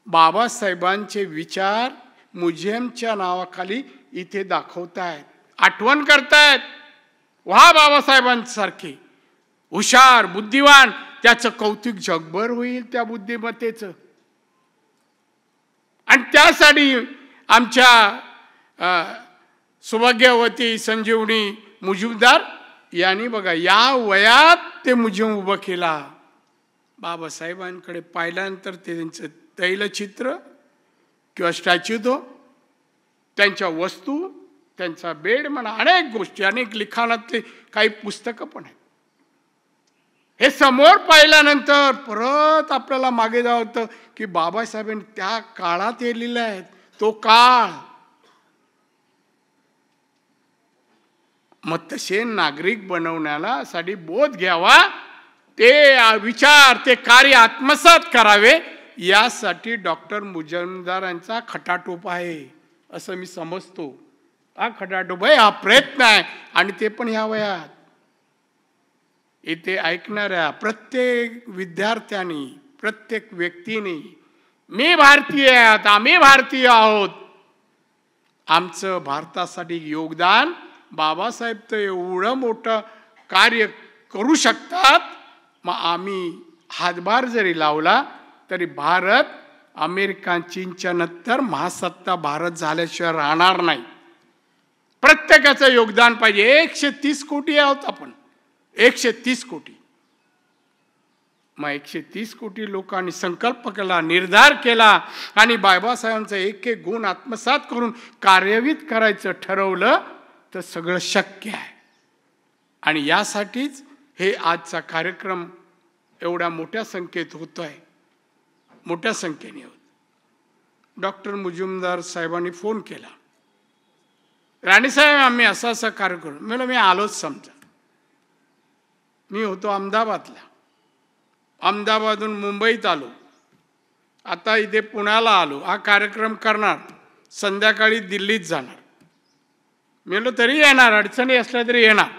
बाबासाहेबांचे विचार म्युझियमच्या नावाखाली इथे दाखवतायत, आठवण करतायत. व्हा बाबासाहेबांसारखे हुशार, बुद्धिवान. त्याचं कौतुक जगभर होईल त्या बुद्धिमत्तेचं. आणि त्यासाठी आमच्या सौभाग्यवती संजीवनी मुजुमदार यांनी बघा या वयात ते म्युझियम उभं केला. बाबासाहेबांकडे पाहिल्यानंतर ते त्यांचं तैलचित्र किंवा स्टॅच्यू, तो त्यांच्या वस्तू, त्यांचा बेड म्हणा, अनेक गोष्टी, अनेक लिखाणातले काही पुस्तकं पण आहेत. हे समोर पाहिल्यानंतर परत आपल्याला मागे जावं होतं की बाबासाहेबांनी त्या काळात हे लिहिलं आहे. तो काळ, मग तसे नागरिक बनवण्याला साठी बोध घ्यावा, ते विचार, ते कार्य आत्मसात करावे, यासाठी डॉक्टर मुजुमदारांचा खटाटोप आहे असं मी समजतो. हा खटाटोप आहे, हा प्रयत्न आहे. आणि ते पण ह्या वयात. इथे ऐकणाऱ्या प्रत्येक विद्यार्थ्यांनी, प्रत्येक व्यक्तीने मी भारतीय आहे, आम्ही भारतीय आहोत, आमचं भारतासाठी योगदान, बाबासाहेब तर एवढं मोठं कार्य करू शकतात, मग आम्ही हातभार जरी लावला तरी भारत अमेरिका, चीनच्या नंतर महासत्ता भारत झाल्याशिवाय राहणार नाही. प्रत्येकाचं योगदान पाहिजे. 130 कोटी आहोत आपण, 130 कोटी. मग 130 कोटी लोकांनी संकल्प केला, निर्धार केला आणि बाबासाहेबांचा एक एक गुण आत्मसात करून कार्यान्वित करायचं ठरवलं तर सगळं शक्य आहे. आणि यासाठीच हे आजचा कार्यक्रम एवढ्या मोठ्या संख्येत होतोय, मोठ्या संख्येने होत. डॉक्टर मुजुमदार साहेबांनी फोन केला, राणीसाहेब आम्ही असा असा कार्य करू. मी आलोच. समजा मी होतो अहमदाबादला, अहमदाबादहून मुंबईत आलो, आता इथे पुण्याला आलो, हा कार्यक्रम करणार, संध्याकाळी दिल्लीत जाणार. मी तरी येणार, अडचणी असल्या तरी येणार.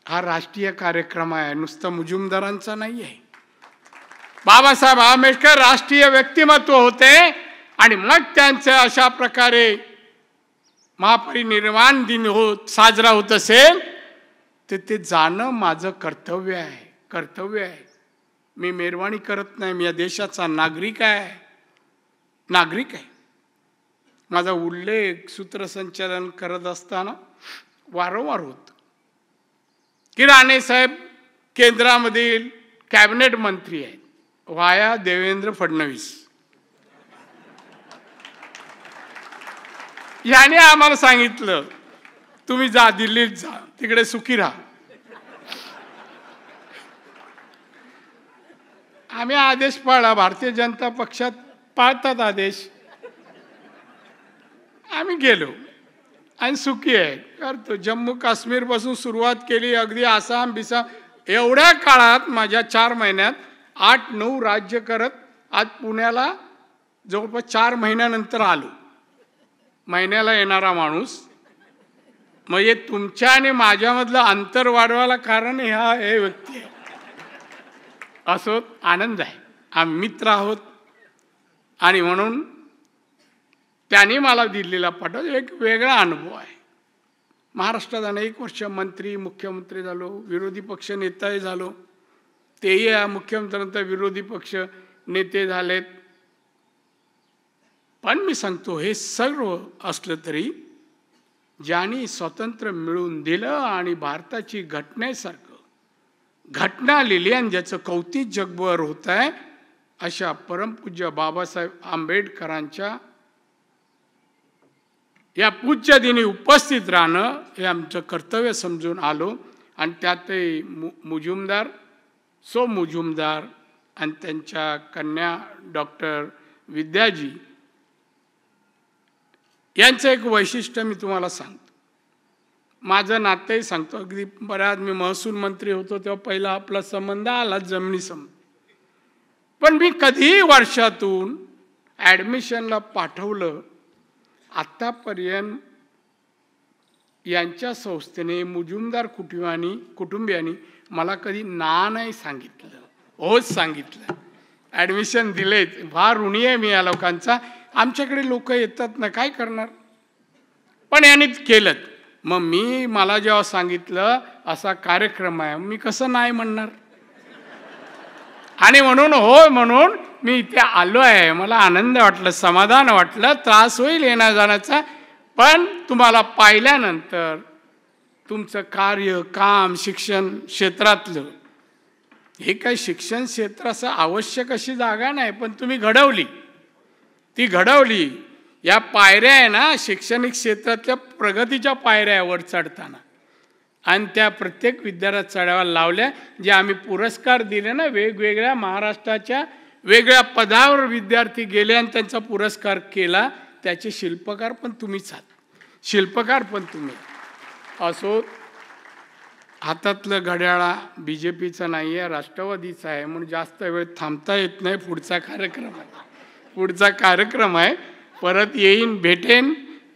हा राष्ट्रीय कार्यक्रम आहे, नुसतं मुजुमदारांचा नाही आहे. बाबासाहेब आंबेडकर राष्ट्रीय व्यक्तिमत्व होते आणि मग त्यांचं अशा प्रकारे महापरिनिर्वाण दिन साजरा होत असेल तर ते जाणं माझं कर्तव्य आहे. मी मेहरबानी करत नाही, मी या देशाचा नागरिक आहे. माझा उल्लेख सूत्रसंचालन करत असताना वारंवार होतं की राणेसाहेब केंद्रामधील कॅबिनेट मंत्री आहेत वाया देवेंद्र फडणवीस. याने आम्हाला सांगितलं तुम्ही जा दिल्लीत जा, तिकडे सुखी राहा. आम्ही आदेश पाळला. भारतीय जनता पक्षात पाळतात आदेश. आम्ही गेलो आणि सुखी आहे करतो. जम्मू काश्मीरपासून सुरुवात केली, अगदी आसाम बिसाम. एवढ्या काळात माझ्या 4 महिन्यात 8-9 राज्य करत आज पुण्याला जवळपास 4 महिन्यानंतर आलो. महिन्याला येणारा माणूस. म्हणजे तुमच्या आणि माझ्यामधलं अंतर वाढवायला कारण हे व्यक्ती आहे. असो, आनंद आहे. आम्ही मित्र आहोत आणि म्हणून त्यांनी मला दिल्लीला पाठवलं. एक वेगळा अनुभव आहे. महाराष्ट्रात अनेक वर्ष मंत्री मुख्यमंत्री झालो, विरोधी पक्ष नेताही झालो. तेही या मुख्यमंत्र्यांनंतर विरोधी पक्ष नेते झालेत. पण मी सांगतो हे सर्व असलं तरी ज्यांनी स्वातंत्र्य मिळवून दिलं आणि भारताची घटनेसारखं घटना लिहिली आणि ज्याचं कौतिक जगभर होत आहे अशा परमपूज्य बाबासाहेब आंबेडकरांच्या या पूज्य दिनी उपस्थित राहणं हे आमचं कर्तव्य समजून आलो. आणि त्यातही मुजुमदार मुजुमदार आणि त्यांच्या कन्या डॉक्टर विद्याजी यांचं एक वैशिष्ट्य मी तुम्हाला सांगतो. माझं नातंही सांगतो. अगदी बऱ्याच मी महसूल मंत्री होतो तेव्हा पहिला आपला संबंध आला जमिनी संबंध. पण मी कधीही वर्षातून ॲडमिशनला पाठवलं आत्तापर्यंत यांच्या संस्थेने मुजुमदार कुटुंबियांनी मला कधी नाही सांगितलं, होच सांगितलं. ॲडमिशन दिलेत. फार ऋणी आहे मी या लोकांचा. आमच्याकडे लोक येतात ना, काय करणार. पण यांनी केलं. मग मला जेव्हा सांगितलं असा कार्यक्रम आहे, मी कसं नाही म्हणणार. आणि म्हणून हो म्हणून मी इथे आलो आहे. मला आनंद वाटलं, समाधान वाटलं. त्रास होईल येण्या जाण्याचा, पण तुम्हाला पाहिल्यानंतर तुमचं कार्य काम शिक्षण क्षेत्रातलं हे काही शिक्षण क्षेत्र असं आवश्यक अशी जागा नाही, पण तुम्ही घडवली. ती घडवली. या पायऱ्या आहे ना शैक्षणिक क्षेत्रातल्या प्रगतीच्या पायऱ्या वर चढताना, आणि त्या प्रत्येक विद्यार्थ्यात चढायला लावल्या. जे आम्ही पुरस्कार दिले ना वेगवेगळ्या महाराष्ट्राच्या वेगळ्या पदावर विद्यार्थी गेले आणि त्यांचा पुरस्कार केला, त्याचे शिल्पकार पण तुम्हीच आहात. शिल्पकार पण तुम्ही. असो, हातातलं घड्याळा BJPचं नाही आहे, राष्ट्रवादीचं आहे. म्हणून जास्त वेळ थांबता येत नाही. पुढचा कार्यक्रम आहे. परत येईन, भेटेन.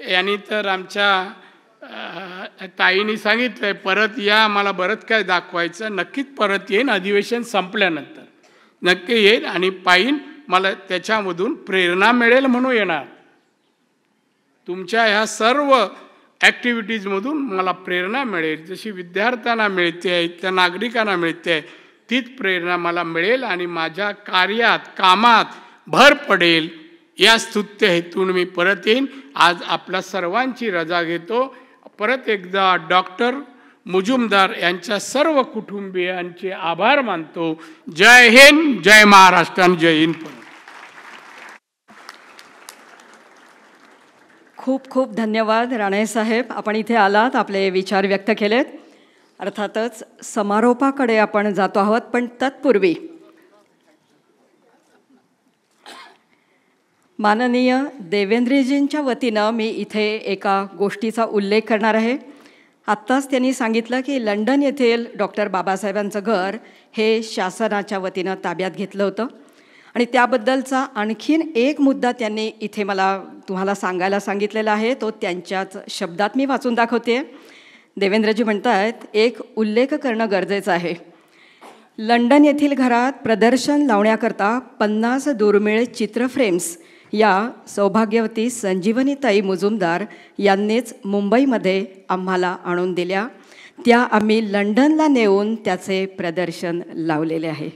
यांनी तर आमच्या ताईंनी सांगितलंय परत या, मला बरंच काय दाखवायचं. नक्कीच परत येईन. अधिवेशन संपल्यानंतर नक्की येईल आणि पाहिन. मला त्याच्यामधून प्रेरणा मिळेल म्हणून येणार. तुमच्या ह्या सर्व ॲक्टिव्हिटीजमधून मला प्रेरणा मिळेल. जशी विद्यार्थ्यांना मिळते, इथल्या नागरिकांना मिळते, तीच प्रेरणा मला मिळेल आणि माझ्या कार्यात कामात भर पडेल. या स्तुत्य हेतून मी परत येईन. आज आपल्या सर्वांची रजा घेतो. परत एकदा डॉक्टर मुजुमदार यांच्या सर्व कुटुंबियांचे आभार मानतो. जय हिंद, जय महाराष्ट्र आणि जय हिंद. खूप खूप धन्यवाद राणे साहेब. आपण इथे आलात, आपले विचार व्यक्त केलेत. अर्थातच समारोपाकडे आपण जातो आहोत, पण तत्पूर्वी माननीय देवेंद्रजींच्या वतीनं मी इथे एका गोष्टीचा उल्लेख करणार आहे. आत्ताच त्यांनी सांगितलं की लंडन येथील डॉक्टर बाबासाहेबांचं घर हे शासनाच्या वतीनं ताब्यात घेतलं होतं आणि त्याबद्दलचा आणखीन एक मुद्दा त्यांनी इथे मला तुम्हाला सांगायला सांगितलेला आहे. तो त्यांच्याच शब्दात मी वाचून दाखवते. देवेंद्रजी म्हणत आहेत, एक उल्लेख करणं गरजेचं आहे. लंडन येथील घरात प्रदर्शन लावण्याकरता 50 दुर्मिळ चित्रफ्रेम्स या सौभाग्यवती संजीवनीताई मुजुमदार यांनीच मुंबईमध्ये आम्हाला आणून दिल्या. त्या आम्ही लंडनला नेऊन त्याचे प्रदर्शन लावलेले आहे.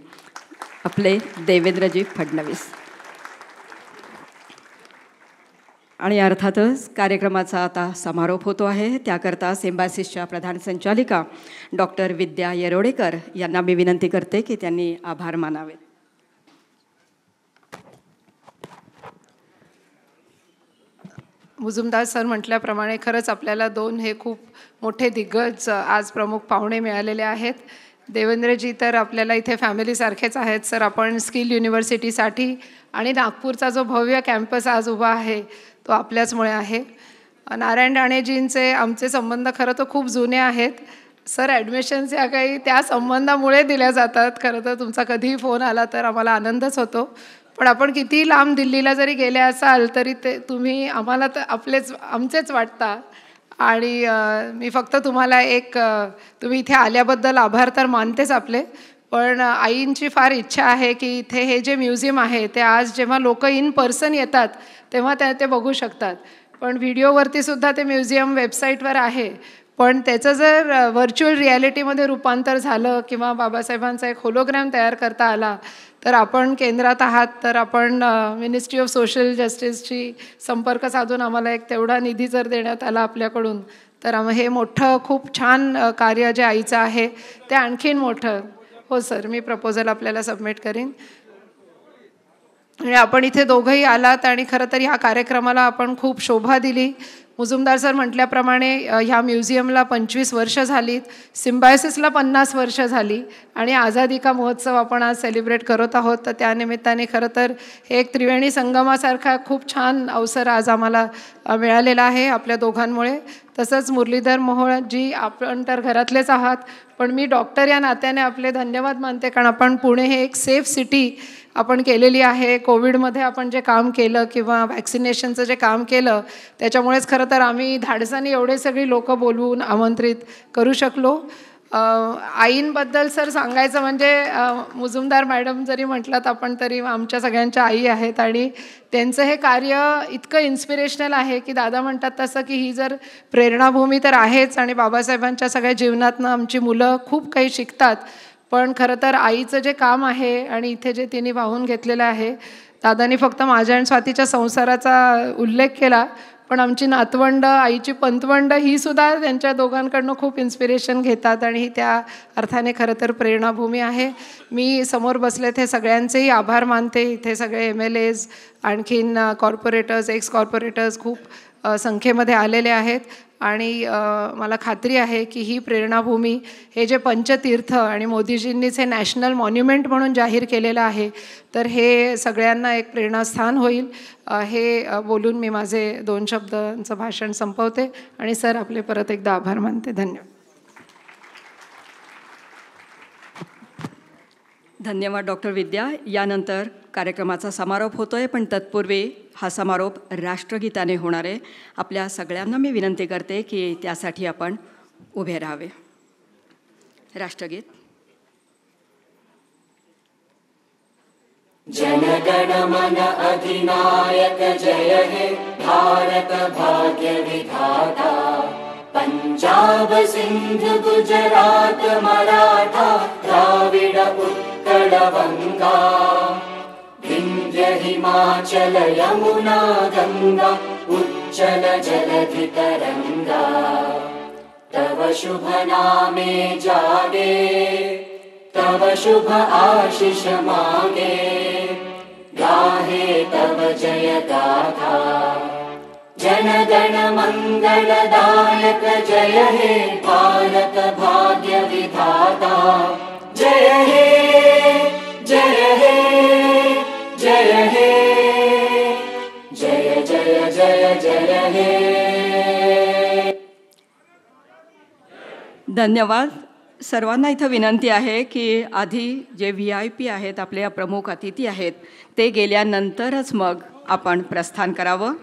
आपले देवेंद्रजी फडणवीस. आणि अर्थातच कार्यक्रमाचा आता समारोप होतो आहे. त्याकरता सिम्बायसिसच्या प्रधान संचालिका डॉक्टर विद्या येरोडेकर यांना मी विनंती करते की त्यांनी आभार मानावेत. मुजुमदार सर म्हटल्याप्रमाणे खरंच आपल्याला 2 हे खूप मोठे दिग्गज आज प्रमुख पाहुणे मिळालेले आहेत. देवेंद्रजी तर आपल्याला इथे फॅमिलीसारखेच आहेत सर. आपण स्किल युनिव्हर्सिटीसाठी आणि नागपूरचा जो भव्य कॅम्पस आज उभा आहे तो आपल्याचमुळे आहे. नारायण राणेजींचे आमचे संबंध खरं तर खूप जुने आहेत सर. ॲडमिशन्स या काही त्या संबंधामुळे दिल्या जातात. खरं तर तुमचा कधीही फोन आला तर आम्हाला आनंदच होतो. पण आपण किती लांब दिल्लीला जरी गेले असाल तरी ते तुम्ही आम्हाला तर आमचेच वाटता. आणि मी फक्त तुम्हाला तुम्ही इथे आल्याबद्दल आभार तर मानतेच आपले. पण आईंची फार इच्छा आहे की इथे हे जे म्युझियम आहे ते आज जेव्हा लोक इन पर्सन येतात तेव्हा ते बघू शकतात. पण व्हिडिओवरती सुद्धा ते म्युझियम वेबसाईटवर आहे. पण त्याचं जर व्हर्च्युअल रिॲलिटीमध्ये रूपांतर झालं किंवा बाबासाहेबांचा एक होलोग्रॅम तयार करता आला तर आपण केंद्रात आहात तर आपण मिनिस्ट्री ऑफ सोशल जस्टिसची संपर्क साधून आम्हाला एक तेवढा निधी जर देण्यात आला आपल्याकडून तर हे मोठं खूप छान कार्य जे आईचं आहे ते आणखीन मोठं. हो सर, मी प्रपोजल आपल्याला सबमिट करीन. आणि आपण इथे दोघंही आलात आणि खरं तर ह्या कार्यक्रमाला आपण खूप शोभा दिली. मुजुमदार सर म्हटल्याप्रमाणे ह्या म्युझियमला 25 वर्ष झालीत, सिम्बायसिसला 50 वर्ष झाली आणि आझादी का महोत्सव आपण आज सेलिब्रेट करत आहोत. तर त्यानिमित्ताने खरं तर हे एक त्रिवेणी संगमासारखा खूप छान अवसर आज आम्हाला मिळालेला आहे आपल्या दोघांमुळे. तसंच मुरलीधर मोहोळजी, आपण तर घरातलेच आहात पण मी डॉक्टर या नात्याने आपले धन्यवाद मानते. कारण आपण पुणे हे एक सेफ सिटी आपण केलेली आहे. कोविडमध्ये आपण जे काम केलं किंवा वॅक्सिनेशनचं जे काम केलं त्याच्यामुळेच खरं तर आम्ही धाडसाने एवढे सगळी लोकं बोलवून आमंत्रित करू शकलो. आईंबद्दल सर सांगायचं म्हणजे मुजुमदार मॅडम जरी म्हटलात आपण तरी आमच्या सगळ्यांच्या आई आहेत आणि त्यांचं हे कार्य इतकं इन्स्पिरेशनल आहे की दादा म्हणतात तसं की ही जर प्रेरणाभूमी तर आहेच आणि बाबासाहेबांच्या सगळ्या जीवनातनं आमची मुलं खूप काही शिकतात. पण खरं तर आईचं जे काम आहे आणि इथे जे तिने वाहून घेतलेलं आहे, दादानी फक्त माझ्या आणि स्वातीच्या संसाराचा उल्लेख केला पण आमची नातवंड, आईची पंतवंड ही सुद्धा त्यांच्या दोघांकडनं खूप इन्स्पिरेशन घेतात आणि ही त्या अर्थाने खरं तर प्रेरणाभूमी आहे. मी समोर बसले ते सगळ्यांचेही आभार मानते. इथे सगळे MLAs, आणखीन कॉर्पोरेटर्स, एक्स कॉर्पोरेटर्स खूप संख्येमध्ये आलेले आहेत आणि मला खात्री आहे की ही प्रेरणाभूमी, हे जे पंचतीर्थ आणि मोदीजींनीच हे नॅशनल मॉन्युमेंट म्हणून जाहीर केलेलं आहे तर हे सगळ्यांना एक प्रेरणास्थान होईल. हे बोलून मी माझे 2 शब्दांचं भाषण संपवते आणि सर आपले परत एकदा आभार मानते. धन्यवाद. धन्यवाद डॉक्टर विद्या. यानंतर कार्यक्रमाचा समारोप होतो आहे पण तत्पूर्वी हा समारोप राष्ट्रगीताने होणार आहे. आपल्या सगळ्यांना मी विनंती करते की त्यासाठी आपण उभे राहावे. राष्ट्रगीत. जनगण मन अधिनायक जय हे भारत भाग्य विधाता. पंजाब सिंध गुजरात मराठा द्राविड उत्कल गंगा. विंध्य हिमाचल यमुना गंगा उच्चल जलधि तरंगा. तव शुभ नामे जागे तव शुभ आशीष मागे. गाहे तव जय गाथा जनगण मंगलदायक जय हे भारत भाग्य विधाता. जय हे जय हे जय हे जय जय जय जय हे. धन्यवाद. सर्वांना इथं विनंती आहे की आधी जे VIP आहेत, आपले प्रमुख अतिथी आहेत, ते गेल्यानंतरच मग आपण प्रस्थान करावं.